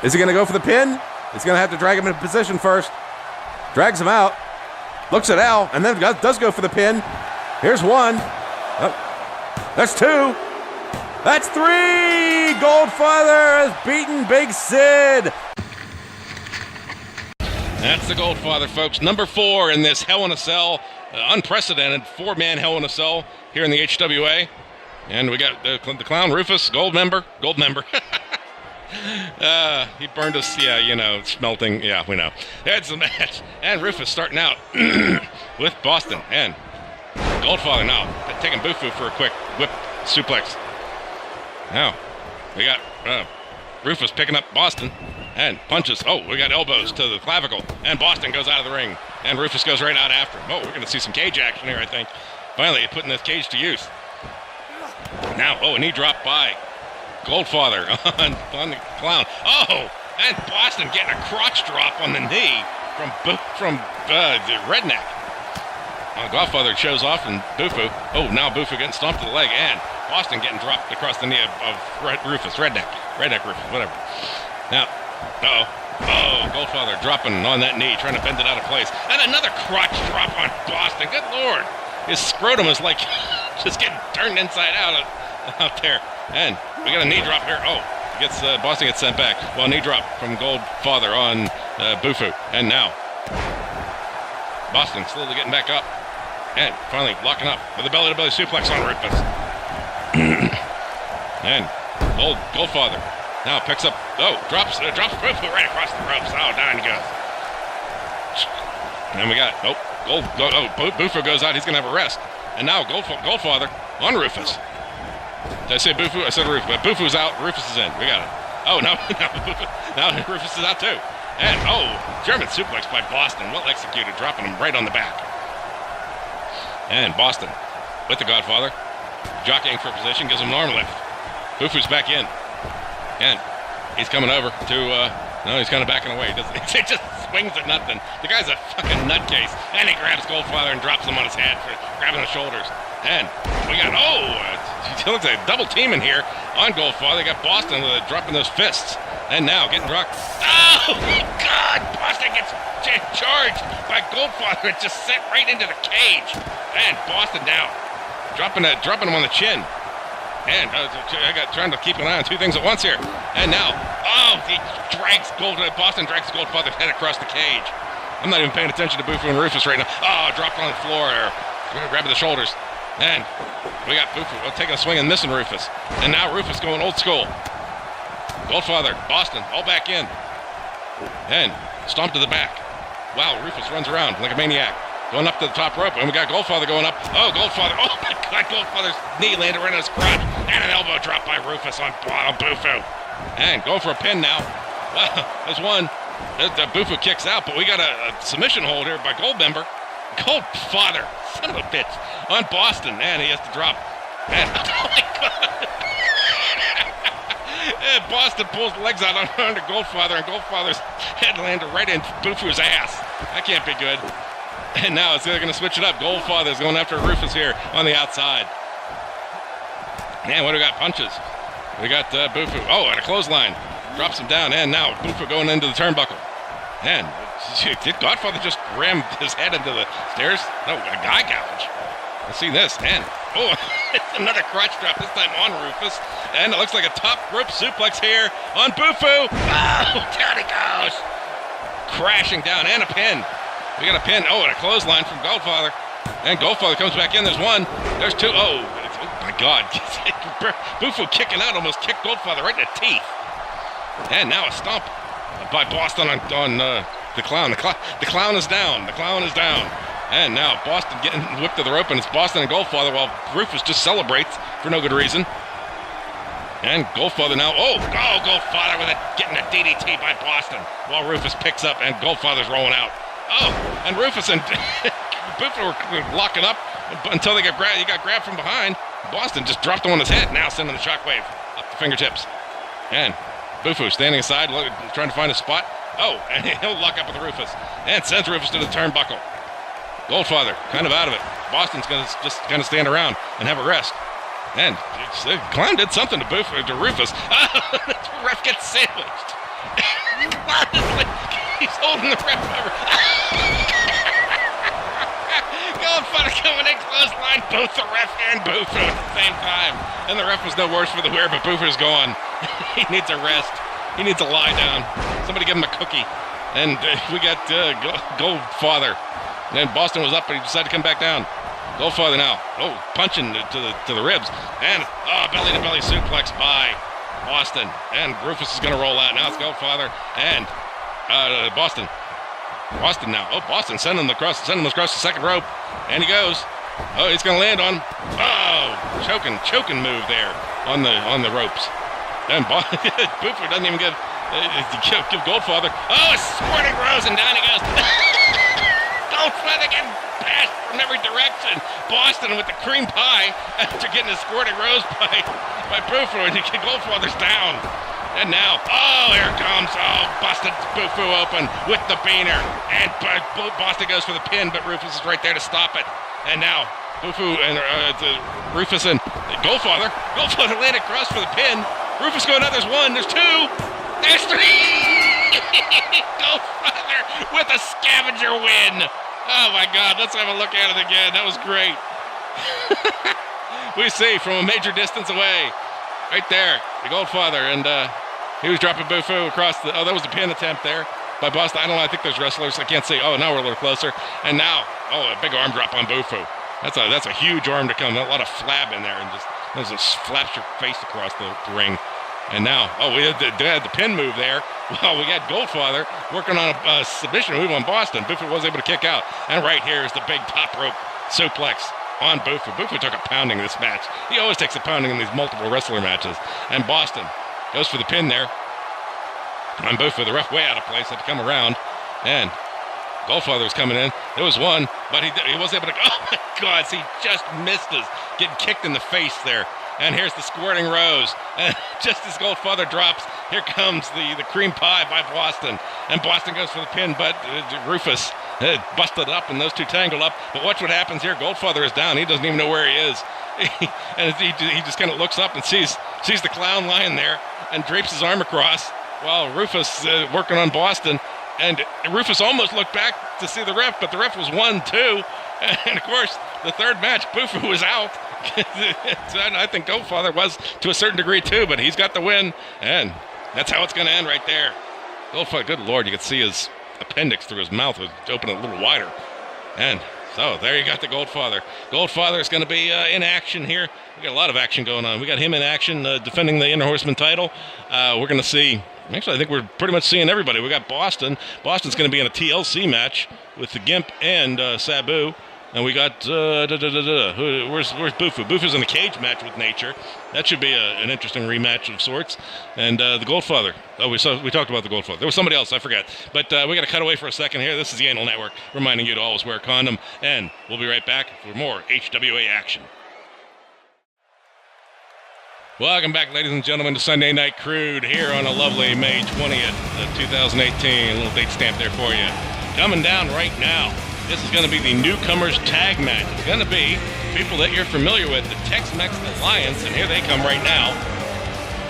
Is he going to go for the pin? He's going to have to drag him into position first. Drags him out. Looks at Al, and then does go for the pin. Here's 1. That's 2. That's 3. Goldfather has beaten Big Sid. That's the Goldfather, folks. Number 4 in this Hell in a Cell, unprecedented 4-man Hell in a Cell here in the HWA. And we got the Clown Rufus, gold member. He burned us, smelting. Yeah, we know. That's the match. And Rufus starting out with Boston. And Goldfather now taking Bufu for a quick whip suplex. Now, we got Rufus picking up Boston and punches. Oh, we got elbows to the clavicle. And Boston goes out of the ring. And Rufus goes right out after him. Oh, we're going to see some cage action here, I think. Finally, putting this cage to use. Now, a knee drop by Goldfather on the Clown. Oh, and Boston getting a crotch drop on the knee from the Redneck. Goldfather shows off and Bufu. Oh, now Bufu getting stomped to the leg, and Boston getting dropped across the knee of Rufus, Redneck Rufus, whatever. Now, Goldfather dropping on that knee, trying to bend it out of place, and another crotch drop on Boston. Good Lord, his scrotum is like just getting turned inside out there. And we got a knee drop here. Oh, Boston gets sent back. Well, knee drop from Goldfather on Bufu. And now Boston slowly getting back up and finally locking up with a belly-to-belly suplex on Rufus. And Goldfather now picks up. Oh, drops Bufu right across the ropes. Oh, down he goes. And we got Bufu goes out. He's gonna have a rest. And now Goldfather on Rufus. Did I say Bufu? I said Rufus, but Bufu's out, Rufus is in. We got it. Oh, now Rufus is out too. And, German suplex by Boston. Well executed, dropping him right on the back. And Boston with the Godfather. Jockeying for position, gives him an arm lift. Bufu's back in. And he's coming over to, no, he's kind of backing away. He just swings at nothing. The guy's a fucking nutcase. And he grabs Goldfather and drops him on his head for grabbing the shoulders. And we got, it looks like a double team in here on Goldfather. They got Boston dropping those fists. And now getting dropped. Oh, God! Boston gets charged by Goldfather. It just sent right into the cage. And Boston now dropping him on the chin. And trying to keep an eye on two things at once here. And now, Boston drags Goldfather's head across the cage. I'm not even paying attention to Bufu and Rufus right now. Oh, dropped on the floor there. Grabbing the shoulders. And we got Bufu taking a swing and missing Rufus. And now Rufus going old school. Goldfather, Boston, all back in. And stomped to the back. Wow, Rufus runs around like a maniac. Going up to the top rope, and we got Goldfather going up. Oh, Goldfather, oh my God, Goldfather's knee landed right on his crotch. And an elbow drop by Rufus on Bufu. And going for a pin now. Well, there's one. The Bufu kicks out, but we got a submission hold here by Goldmember. Goldfather, son of a bitch, on Boston. And he has to drop. And, oh my God. And Boston pulls the legs out under Goldfather, and Goldfather's head landed right in Bufu's ass. That can't be good. And now they're going to switch it up. Goldfather's going after Rufus here on the outside. Man, what do we got? Punches. We got Bufu. Oh, and a clothesline. Drops him down. And now Bufu going into the turnbuckle. And did Godfather just ram his head into the stairs? No, a guy gouge. Let's see this. And, it's another crotch drop, this time on Rufus. And it looks like a top rope suplex here on Bufu. Oh, down he goes. Crashing down. And a pin. We got a pin. Oh, and a clothesline from Goldfather. And Goldfather comes back in. There's one. There's two. Oh my God. Bufu kicking out almost kicked Goldfather right in the teeth. And now a stomp by Boston on the Clown. The Clown is down. The Clown is down. And now Boston getting whipped to the rope, and it's Boston and Goldfather while Rufus just celebrates for no good reason. And Goldfather now. Goldfather getting a DDT by Boston while Rufus picks up and Goldfather's rolling out. Oh, and Rufus and Bufu were locking up until he got grabbed from behind. Boston just dropped him on his head, now sending the shockwave up the fingertips. And Bufu standing aside, trying to find a spot. Oh, and he'll lock up with Rufus and sends Rufus to the turnbuckle. Goldfather kind of out of it. Boston's going to just kind of stand around and have a rest. And the Clown did something to Rufus. The ref gets sandwiched. He's holding the ref over. Goldfather coming in clothesline, both the ref and Bufu at the same time. And the ref was no worse for the wear, but Bufu's gone. He needs a rest. He needs a lie down. Somebody give him a cookie. And we got Goldfather. And Boston was up, but he decided to come back down. Goldfather now. Oh, punching to the ribs. And belly-to-belly suplex by Boston. And Rufus is going to roll out. Now it's Goldfather and Boston. Boston now. Oh, Boston sending him across the second rope. And he goes. Oh, he's going to land on. Oh, choking move there on the ropes. And Bufu doesn't even give Goldfather. Oh, a squirting rose, and down he goes. Goldfather getting passed from every direction. Boston with the cream pie after getting a squirting rose by Bufu, and Goldfather's down. And now, here it comes. Oh, busted Bufu open with the beaner. And Boston goes for the pin, but Rufus is right there to stop it. And now, Bufu and Rufus and Goldfather. Goldfather landed across for the pin. Rufus going out. There's one. There's two. There's three. Goldfather with a scavenger win. Oh, my God. Let's have a look at it again. That was great. We see from a major distance away. Right there, the Goldfather, and he was dropping Bufu across the. Oh, that was a pin attempt there by Boston. I don't know. I think there's wrestlers. I can't see. Oh, now we're a little closer. And now, a big arm drop on Bufu. That's a huge arm to come. A lot of flab in there, and just flaps your face across the ring. And now, we had the pin move there. Well, we got Goldfather working on a submission move on Boston. Bufu was able to kick out, and right here is the big top rope suplex on Bufu. Bufu took a pounding this match. He always takes a pounding in these multiple wrestler matches. And Boston goes for the pin there on Bufu. The ref way out of place, had to come around. And Goldfather was coming in. There was one, but he was able to. Oh my God! He just missed us, getting kicked in the face there. And here's the squirting rose. And just as Goldfather drops, here comes the cream pie by Boston. And Boston goes for the pin, but Rufus busted up, and those two tangled up. But watch what happens here. Goldfather is down. He doesn't even know where he is. And he just kind of looks up and sees the clown lying there and drapes his arm across while Rufus working on Boston. And Rufus almost looked back to see the ref, but the ref was 1-2. And, of course, the third match, Bufu was out. I think Goldfather was to a certain degree, too, but he's got the win. And that's how it's going to end right there. Goldfather, good Lord, you could see his appendix through his mouth was open a little wider. And so there you got the Goldfather. Goldfather is going to be in action here. We got a lot of action going on. We got him in action defending the Inner Horseman title. We're going to see. Actually, I think we're pretty much seeing everybody. We got Boston. Boston's going to be in a TLC match with the Gimp and Sabu. And we got, where's Bufu? Bufu's in a cage match with Nature. That should be an interesting rematch of sorts. And the Goldfather. Oh, we talked about the Goldfather. There was somebody else, I forget. But we got to cut away for a second here. This is the Anal Network, reminding you to always wear a condom. And we'll be right back for more HWA action. Welcome back, ladies and gentlemen, to Sunday Night Crude here on a lovely May 20th, 2018. A little date stamp there for you. Coming down right now. This is going to be the Newcomers Tag Match. It's going to be people that you're familiar with, the Tex-Mex Alliance, and here they come right now.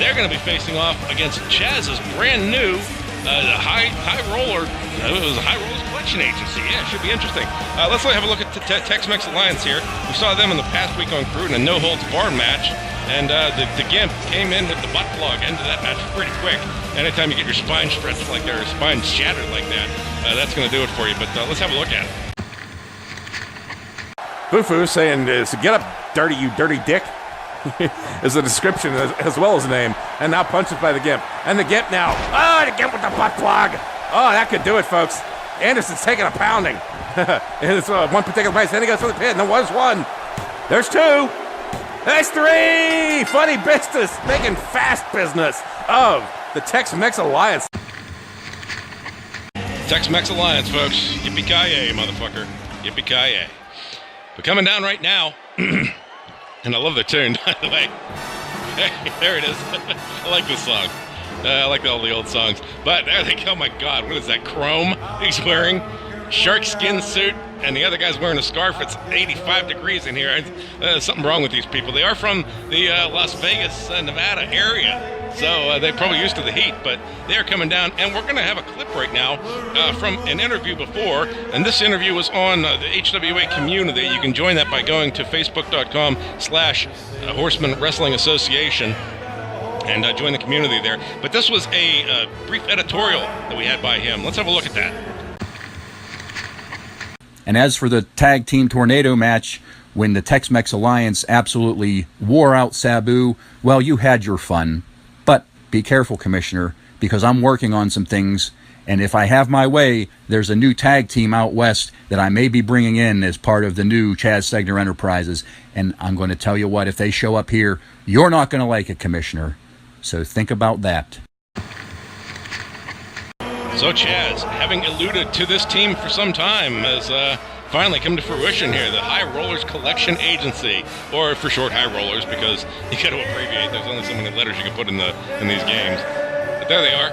They're going to be facing off against Chaz's brand new High Roller. It was a High Rollers Collection Agency. Yeah, it should be interesting. Let's have a look at the Tex-Mex Alliance here. We saw them in the past week on Crude in a no-holds-barred match. And the Gimp came in with the butt plug, ended that match pretty quick. Anytime you get your spine stretched like that, or spine shattered like that, that's going to do it for you. But let's have a look at it. Bufu saying, get up, dirty, you dirty dick, is the description as well as the name. And now punches by the Gimp. And the Gimp now. Oh, the Gimp with the butt plug. Oh, that could do it, folks. Anderson's taking a pounding. In this one particular place. Then he goes for the pin. There was one. There's two. There's three. Funny business. Making fast business of the Tex-Mex Alliance. Tex-Mex Alliance, folks. Yippee-ki-yay, motherfucker. Yippee-ki-yay. But coming down right now, and I love the tune, by the way. Hey, there it is. I like this song. I like all the old songs. But there they go. Oh my God, what is that chrome he's wearing? Shark skin suit, and the other guy's wearing a scarf. It's 85 degrees in here. There's something wrong with these people. They are from the Las Vegas, Nevada area. So they're probably used to the heat, but they're coming down. And we're going to have a clip right now from an interview before. And this interview was on the HWA community. You can join that by going to facebook.com/Horseman Wrestling Association and join the community there. But this was a brief editorial that we had by him. Let's have a look at that. And as for the tag team tornado match, when the Tex-Mex Alliance absolutely wore out Sabu, well, you had your fun. But be careful, Commissioner, because I'm working on some things, and if I have my way, there's a new tag team out west that I may be bringing in as part of the new Chaz Segner Enterprises. And I'm going to tell you what, if they show up here, you're not going to like it, Commissioner. So think about that. So Chaz, having alluded to this team for some time, has finally come to fruition here. The High Rollers Collection Agency, or for short, High Rollers, because you got to abbreviate. There's only so many letters you can put in these games. But there they are.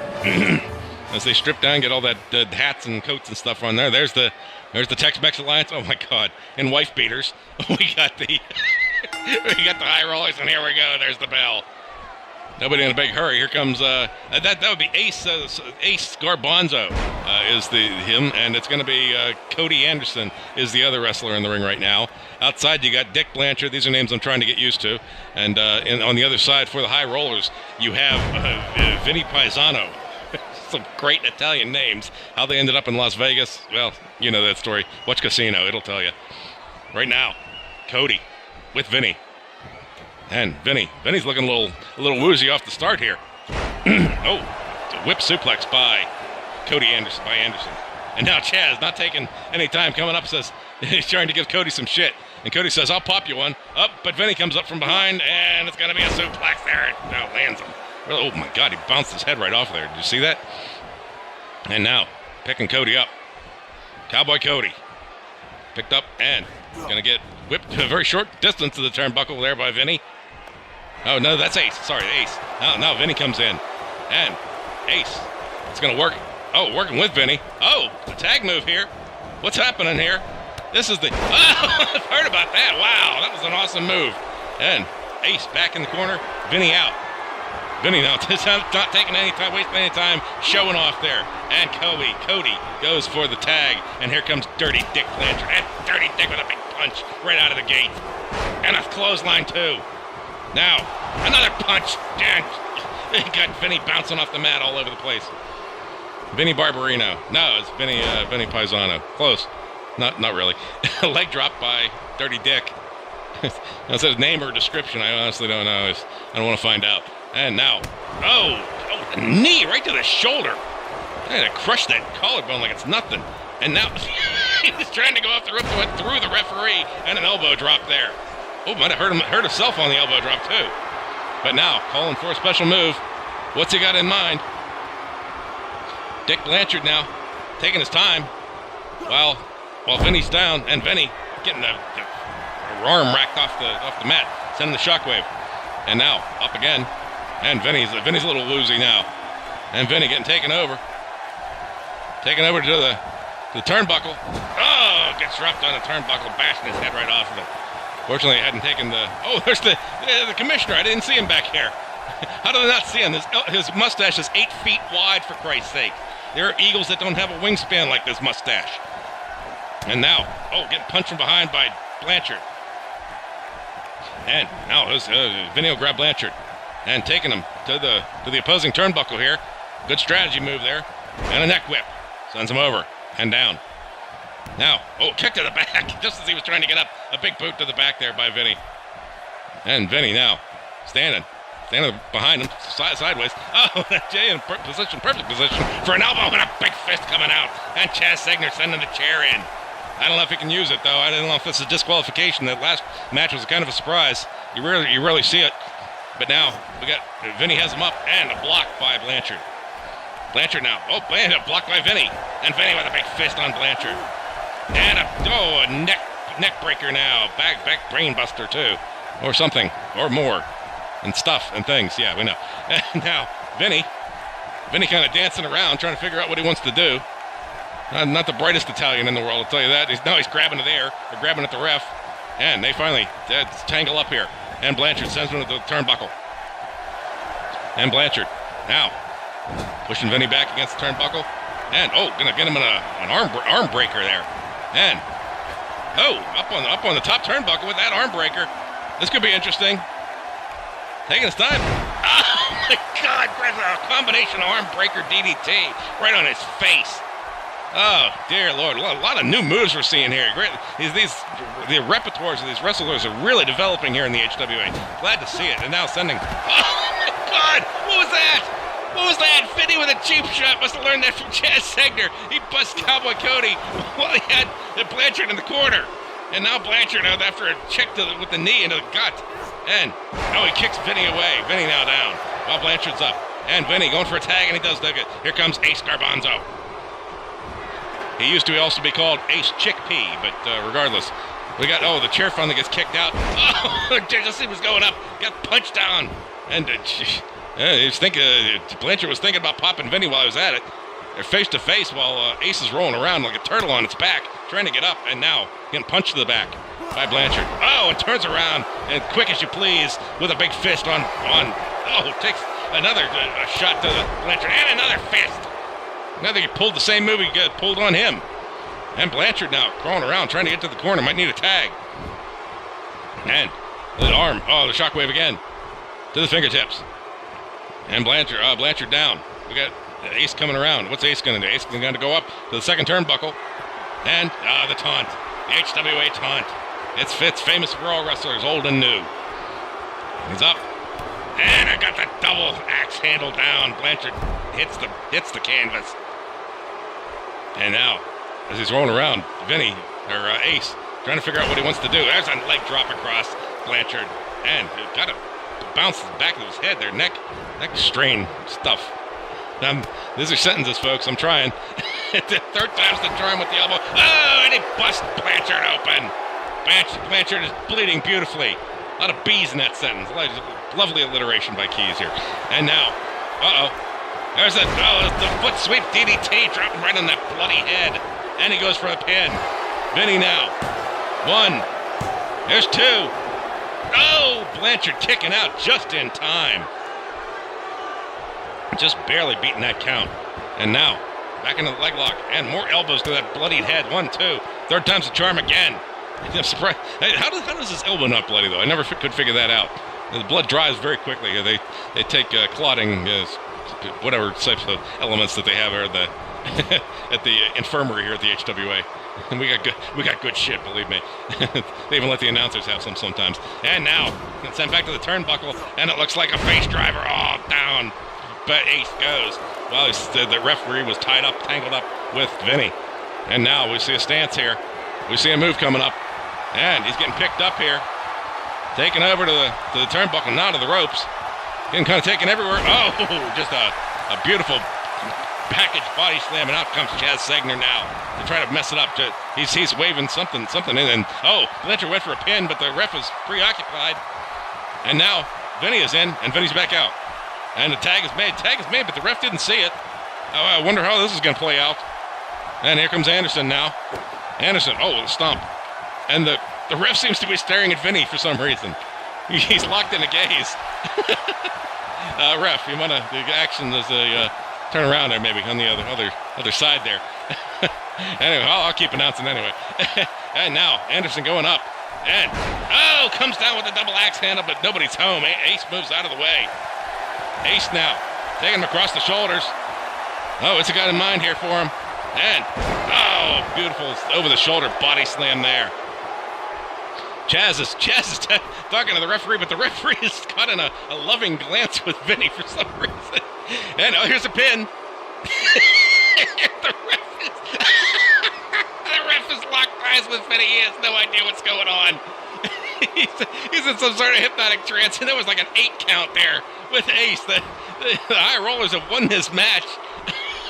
As they strip down, get all that hats and coats and stuff on there. There's the Tex-Mex Alliance. Oh my God! In wife beaters, we got the High Rollers, and here we go. There's the bell. Nobody in a big hurry. Here comes that would be Ace Garbanzo is him, and it's going to be Cody Anderson is the other wrestler in the ring right now. Outside you got Dick Blanchard. These are names I'm trying to get used to. And on the other side for the High Rollers, you have Vinny Paisano. Some great Italian names. How they ended up in Las Vegas, well, you know that story. Watch Casino, it'll tell you. Right now, Cody with Vinny. And Vinny's looking a little woozy off the start here. Oh, it's a whip suplex by Cody Anderson, And now Chaz, not taking any time, coming up, says he's trying to give Cody some shit. And Cody says, I'll pop you one. Up, but Vinny comes up from behind, and it's going to be a suplex there. Now lands him. Oh my God, he bounced his head right off there. Did you see that? And now, picking Cody up. Cowboy Cody. Picked up and going to get whipped to a very short distance to the turnbuckle there by Vinny. Oh, no, that's Ace. Sorry, Ace. Now Vinny comes in. And Ace. It's going to work. Oh, working with Vinny. Oh, the tag move here. What's happening here? This is the... Oh, I've heard about that. Wow, that was an awesome move. And Ace back in the corner. Vinny out. Vinny now not taking any time, wasting any time, showing off there. And Cody goes for the tag. And here comes Dirty Dick Blanchard. And Dirty Dick with a big punch right out of the gate. And a clothesline too. Now, another punch. And he got Vinny bouncing off the mat all over the place. Vinny Barbarino. No, it's Vinny Paisano. Close. Not really. Leg drop by Dirty Dick. That's his name or description. I honestly don't know. I don't want to find out. And now, oh, the knee right to the shoulder. Man, it crushed that collarbone like it's nothing. And now he's trying to go off the roof, went through the referee, and an elbow drop there. Oh, might have hurt himself on the elbow drop too. But now, calling for a special move. What's he got in mind? Dick Blanchard now, taking his time. While Vinny's down, and Vinny getting the arm racked off the mat, sending the shockwave. And now, up again. And Vinny's a little woozy now. And Vinny getting taken over. Taken over to the turnbuckle. Oh, gets dropped on the turnbuckle, bashing his head right off of it. Fortunately, I hadn't taken the... Oh, there's the commissioner. I didn't see him back here. How did I not see him? His mustache is 8 feet wide, for Christ's sake. There are eagles that don't have a wingspan like this mustache. And now, getting punched from behind by Blanchard. And now Vinny will grab Blanchard and taking him to the opposing turnbuckle here. Good strategy move there. And a neck whip. Sends him over and down. Now, kick to the back. Just as he was trying to get up, a big boot to the back there by Vinny. And Vinny now standing behind him, sideways. Oh, Jay in perfect position for an elbow and a big fist coming out. And Chaz Segner sending the chair in. I don't know if he can use it, though. I don't know if this is disqualification. That last match was kind of a surprise. You rarely see it. But now, Vinny has him up, and a block by Blanchard. Blanchard now. Blanchard blocked by Vinny. And Vinny with a big fist on Blanchard. And a neck breaker now. Back brain buster, too. Or something. Or more. And stuff and things. Yeah, we know. And now, Vinny kind of dancing around, trying to figure out what he wants to do. Not the brightest Italian in the world, I'll tell you that. He's grabbing it there. They're grabbing at the ref. And they finally tangle up here. And Blanchard sends him to the turnbuckle. And Blanchard now pushing Vinny back against the turnbuckle. And, gonna get him in an arm breaker there. And, up on the top turnbuckle with that arm breaker. This could be interesting. Taking his time. Oh, my God. A combination arm breaker DDT right on his face. Oh, dear Lord. A lot of new moves we're seeing here. Great. The repertoires of these wrestlers are really developing here in the HWA. Glad to see it. And now sending... Oh, my God. What was that? What was that? Vinny with a cheap shot. Must have learned that from Chaz Segner. He bust Cowboy Cody while he had Blanchard in the corner. And now Blanchard out after a check with the knee into the gut. And he kicks Vinny away. Vinny now down while Blanchard's up. And Vinny going for a tag, and he does it. Here comes Ace Garbanzo. He used to also be called Ace Chickpea, but regardless, we got, the chair finally gets kicked out. Oh, just he was going up, got punched down. And he was Blanchard was thinking about popping Vinny while he was at it. They're face to face while Ace is rolling around like a turtle on its back, trying to get up, and now getting punched to the back by Blanchard. And turns around, and quick as you please, with a big fist takes another shot to Blanchard, and another fist. Now that he pulled the same move he pulled on him. And Blanchard now crawling around, trying to get to the corner, might need a tag. And the arm, the shockwave again, to the fingertips. And Blanchard down. We got Ace coming around. What's Ace going to do? Ace is going to go up to the second turnbuckle. And the taunt. The HWA taunt. It's famous for all wrestlers, old and new. He's up. And I got the double axe handle down. Blanchard hits the canvas. And now, as he's rolling around, Ace, trying to figure out what he wants to do. There's a leg drop across Blanchard. And got to bounce the back of his head there. Neck strain stuff. These are sentences, folks. I'm trying. The third time's the charm with the elbow. Oh, and he busts Blanchard open. Blanchard is bleeding beautifully. A lot of B's in that sentence. Lovely alliteration by Keys here. And now, there's the foot sweep DDT dropping right on that bloody head. And he goes for a pin. Vinny now. 1. There's 2. Oh, Blanchard kicking out just in time. Just barely beating that count. And now, back into the leg lock. And more elbows to that bloodied head. 1, 2. Third time's the charm again. I'm surprised. How does his elbow not bloody, though? I never could figure that out. The blood dries very quickly. They take clotting, whatever types of elements that they have at the infirmary here at the HWA. And we got good shit, believe me. They even let the announcers have some sometimes. And now, it's sent back to the turnbuckle, and it looks like a face driver. Oh, down. But Ace goes. Well, the referee was tangled up with Vinny. And now we see a stance here. We see a move coming up. And he's getting picked up here. Taken over to the turnbuckle, not to the ropes. Getting kind of taken everywhere. Oh, just a beautiful package body slam. And out comes Chaz Segner now to try to mess it up. He's waving something in. And, Blanchard went for a pin, but the ref is preoccupied. And now Vinny is in, and Vinny's back out. And the tag is made. But the ref didn't see it. I wonder how this is going to play out. And here comes Anderson now. Anderson, with a stomp. And the ref seems to be staring at Vinny for some reason. He's locked in a gaze. Ref, you want to, the action is a turn around there maybe on the other side there. Anyway, I'll keep announcing anyway. And now, Anderson going up. And, comes down with a double axe handle, but nobody's home. Ace moves out of the way. Ace now, taking him across the shoulders. It's a guy in mind here for him. And, beautiful over-the-shoulder body slam there. Chaz is talking to the referee, but the referee is caught in a loving glance with Vinny for some reason. And, here's a pin. The ref is locked eyes with Vinny. He has no idea what's going on. He's in some sort of hypnotic trance, and there was like an 8 count there with Ace. The High Rollers have won this match.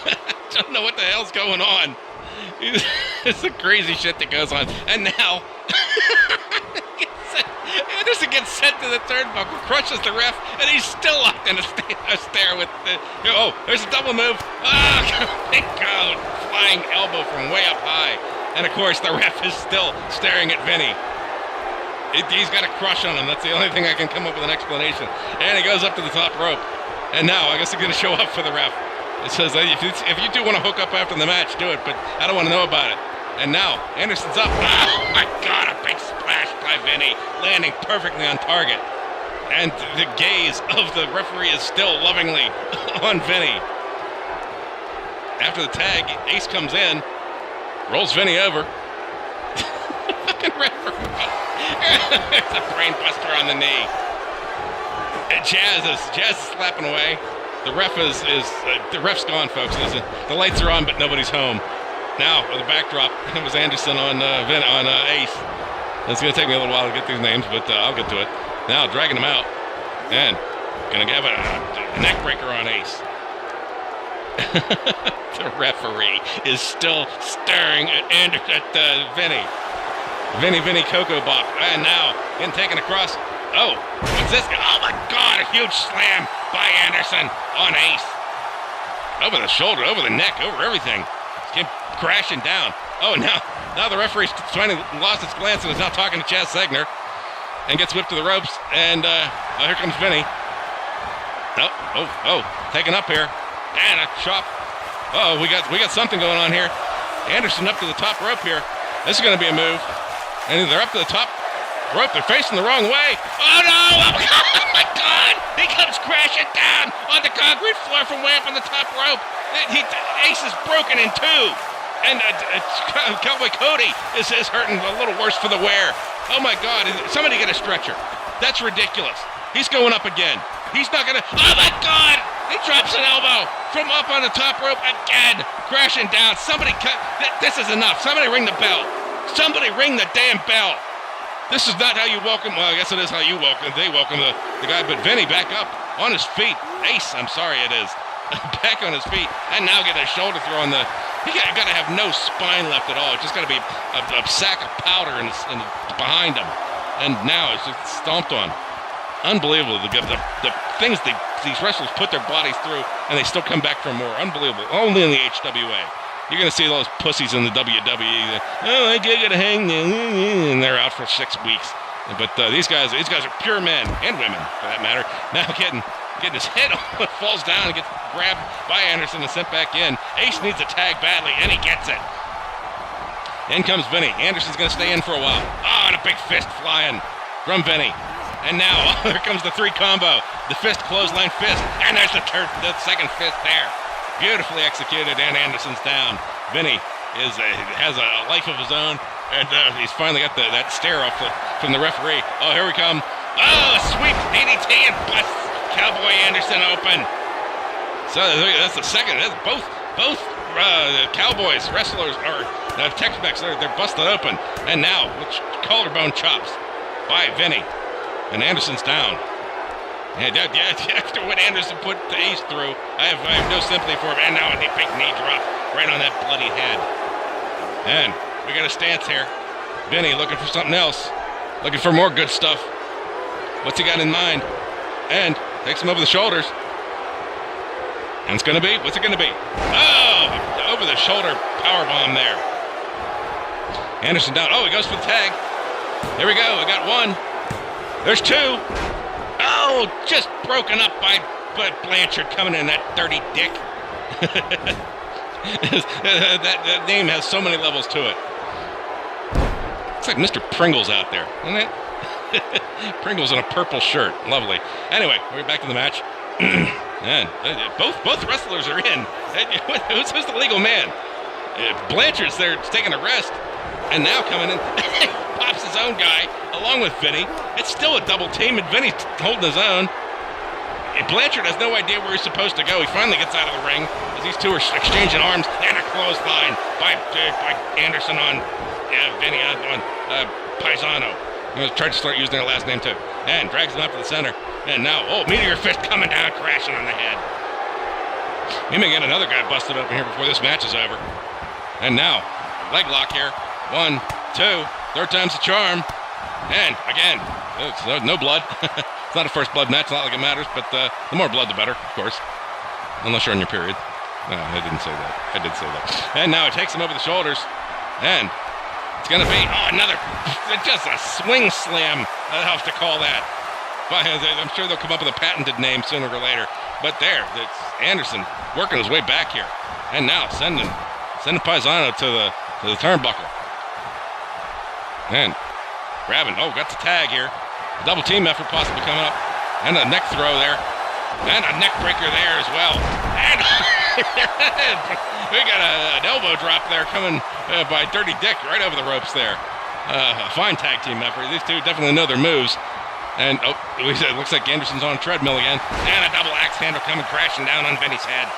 I don't know what the hell's going on. It's the crazy shit that goes on. And now, Anderson gets sent to the turnbuckle, crushes the ref, and he's still locked in a stare with there's a double move. Big God, flying elbow from way up high. And of course, the ref is still staring at Vinny. He's got a crush on him. That's the only thing I can come up with an explanation. And he goes up to the top rope. And now I guess they're going to show up for the ref. It says, if you do want to hook up after the match, do it, but I don't want to know about it. And now Anderson's up. Oh my God, a big splash by Vinny, landing perfectly on target. And the gaze of the referee is still lovingly on Vinny. After the tag, Ace comes in, rolls Vinny over. Fucking referee. There's a brain buster on the knee. And Jazz is slapping away. The ref's gone, folks. The lights are on, but nobody's home. Now, with the backdrop, it was Anderson on Ace. It's going to take me a little while to get these names, but I'll get to it. Now, dragging him out, and going to have a neck breaker on Ace. The referee is still staring at Vinny. Vinny Coco Bop. And now, getting taken across. Oh, what's this? Oh my God, a huge slam by Anderson on Ace. Over the shoulder, over the neck, over everything. Came crashing down. Oh, now the referee's finally lost its glance and is now talking to Chaz Segner and gets whipped to the ropes. And here comes Vinny. Oh, taken up here. And a chop. Oh, we got something going on here. Anderson up to the top rope here. This is going to be a move. And they're up to the top rope. They're facing the wrong way. Oh no! Oh my God! He comes crashing down on the concrete floor from way up on the top rope. Ace is broken in two, and Cowboy Cody is hurting a little worse for the wear. Oh my God! Somebody get a stretcher. That's ridiculous. He's going up again. He's not gonna. Oh my God! He drops an elbow from up on the top rope again, crashing down. Somebody cut. This is enough. Somebody ring the bell. Somebody ring the damn bell. This is not how you welcome. Well, I guess it is how you welcome. They welcome the guy, but Vinny back up on his feet. Ace, I'm sorry, it is back on his feet, and now get a shoulder throw on the. He got to have no spine left at all. It's just got to be a sack of powder and behind him, and now it's just stomped on. Unbelievable. The things these wrestlers put their bodies through, and they still come back for more. Unbelievable. Only in the HWA. You're going to see those pussies in the WWE. Oh, I gotta hang them, and they're out for 6 weeks. But these guys are pure men and women, for that matter. Now getting his head falls down and gets grabbed by Anderson and sent back in. Ace needs a tag badly, and he gets it. In comes Vinny. Anderson's going to stay in for a while. Oh, and a big fist flying from Vinny. And now there comes the 3 combo. The fist, clothesline fist, and there's the second fist there. Beautifully executed, and Anderson's down. Vinny has a life of his own, and he's finally got that stare off from the referee. Oh, here we come. Oh, sweep DDT and busts Cowboy Anderson open. So that's the second. That's both Cowboys wrestlers or Tex-Mex. They're busted open, and now collarbone chops by Vinny, and Anderson's down. Yeah, after what Anderson put the Ace through, I have no sympathy for him. And now a big knee drop right on that bloody head. And we got a stance here. Vinny looking for something else. Looking for more good stuff. What's he got in mind? And takes him over the shoulders. And it's going to be? What's it going to be? Oh! Over the shoulder powerbomb there. Anderson down. Oh, he goes for the tag. There we go. We got 1. There's 2. Oh, just broken up by Blanchard coming in, that dirty dick. that name has so many levels to it. It's like Mr. Pringles out there, isn't it? Pringles in a purple shirt. Lovely. Anyway, we're back to the match. And both wrestlers are in. Who's the legal man? Blanchard's there taking a rest. And now coming in, pops his own guy along with Vinny. It's still a double team, and Vinny's holding his own. And Blanchard has no idea where he's supposed to go. He finally gets out of the ring as these two are exchanging arms, and a clothesline by Anderson on Vinny on Paisano. I'm going to try to start using their last name too. And drags him up to the center. And now, Meteor Fist coming down, crashing on the head. We may get another guy busted up in here before this match is over. And now, leg lock here. 1, 2, third time's the charm. And again, no blood. It's not a first blood match, not like it matters, but the more blood the better, of course. Unless you're on your period. No, I didn't say that. I did say that. And now it takes him over the shoulders. And it's going to be, another, just a swing slam. I'll have to call that. I'm sure they'll come up with a patented name sooner or later. But there, it's Anderson working his way back here. And now sending Paisano to the turnbuckle. And grabbing, got the tag here. Double team effort possibly coming up. And a neck throw there. And a neck breaker there as well. And we got an elbow drop there coming by Dirty Dick right over the ropes there. A fine tag team effort. These two definitely know their moves. And, it looks like Anderson's on a treadmill again. And a double axe handle coming crashing down on Vinny's head.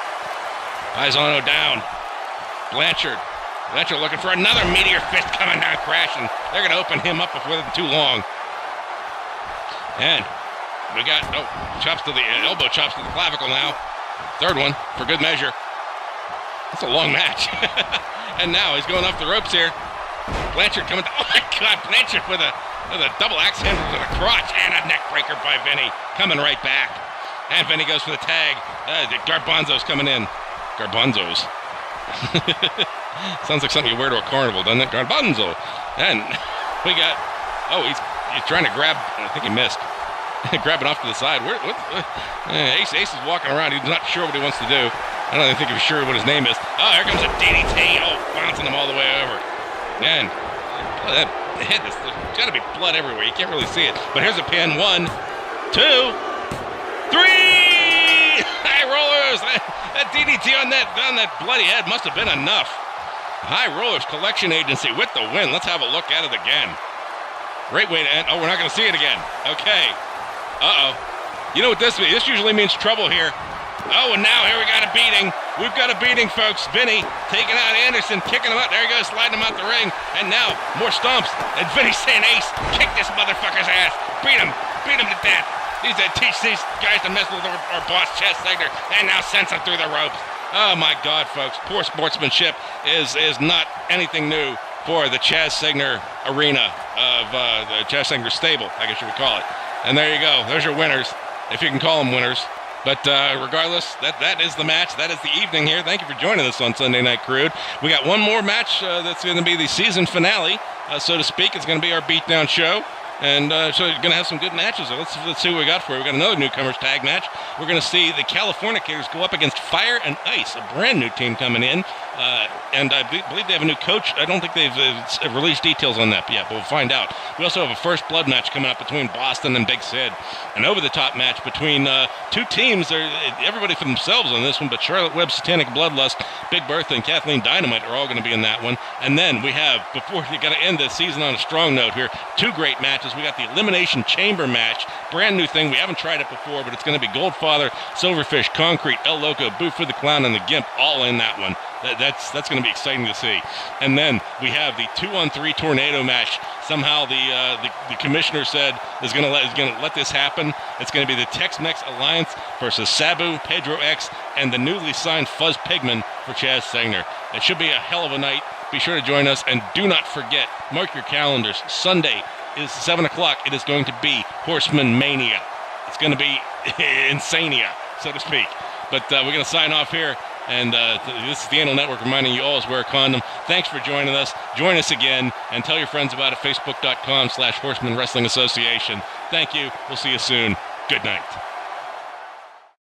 Paisano down. Blanchard looking for another meteor fist coming down crashing. They're going to open him up before too long. And we got, elbow chops to the clavicle now. Third one for good measure. That's a long match. And now he's going off the ropes here. Blanchard coming down. Oh my God, Blanchard with a double axe handle to the crotch and a neck breaker by Vinny. Coming right back. And Vinny goes for the tag. Garbanzo's coming in. Garbanzo's. Sounds like something you wear to a carnival, doesn't it? Garbanzo. And we got, he's trying to grab, I think he missed. Grabbing off to the side. Ace is walking around. He's not sure what he wants to do. I don't even think he's sure what his name is. Oh, here comes a DDT. Bouncing him all the way over. And that hit, there's got to be blood everywhere. You can't really see it. But here's a pin. 1, 2, 3. High rollers. That DDT on that bloody head must have been enough. High Rollers Collection Agency with the win. Let's have a look at it again. Great way to end. We're not going to see it again. Okay. You know what this means? This usually means trouble here. And now here we got a beating. We've got a beating, folks. Vinny taking out Anderson, kicking him out. There he goes, sliding him out the ring. And now more stomps. And Vinny saying, Ace, kick this motherfucker's ass. Beat him to death. He's to teach these guys to mess with our boss, Chess Segner, and now sends him through the ropes. Oh my God, folks. Poor sportsmanship is not anything new for the Chaz Segner arena of the Chaz Segner stable, I guess you would call it. And there you go. There's your winners, if you can call them winners. But regardless, that is the match. That is the evening here. Thank you for joining us on Sunday Night Crude. We got one more match that's going to be the season finale, so to speak. It's going to be our beatdown show. And so you're going to have some good matches. So let's see what we got for you. We got another newcomers tag match. We're going to see the Californicators go up against Fire and Ice, a brand new team coming in. And I believe they have a new coach. I don't think they've released details on that yet, but we'll find out. We also have a first blood match coming up between Boston and Big Sid. An over-the-top match between two teams. Everybody for themselves on this one, but Charlotte Webb Satanic Bloodlust, Big Bertha, and Kathleen Dynamite are all going to be in that one. And then we have, before you got to end the season on a strong note here, two great matches. We got the Elimination Chamber match, brand new thing. We haven't tried it before, but it's going to be Goldfather, Silverfish, Concrete, El Loco, Boofer the Clown, and the Gimp all in that one. That's going to be exciting to see. And then we have the 2-on-3 tornado match. Somehow the commissioner said is going to let this happen. It's going to be the Tex-Mex Alliance versus Sabu, Pedro X, and the newly signed Fuzz Pigman for Chaz Segner. It should be a hell of a night. Be sure to join us, and do not forget, mark your calendars. Sunday is 7 o'clock. It is going to be Horseman Mania. It's going to be insania, so to speak. But we're going to sign off here. And this is the Anal Network reminding you always wear a condom. Thanks for joining us. Join us again and tell your friends about it. Facebook.com/Horseman Wrestling Association. Thank you. We'll see you soon. Good night.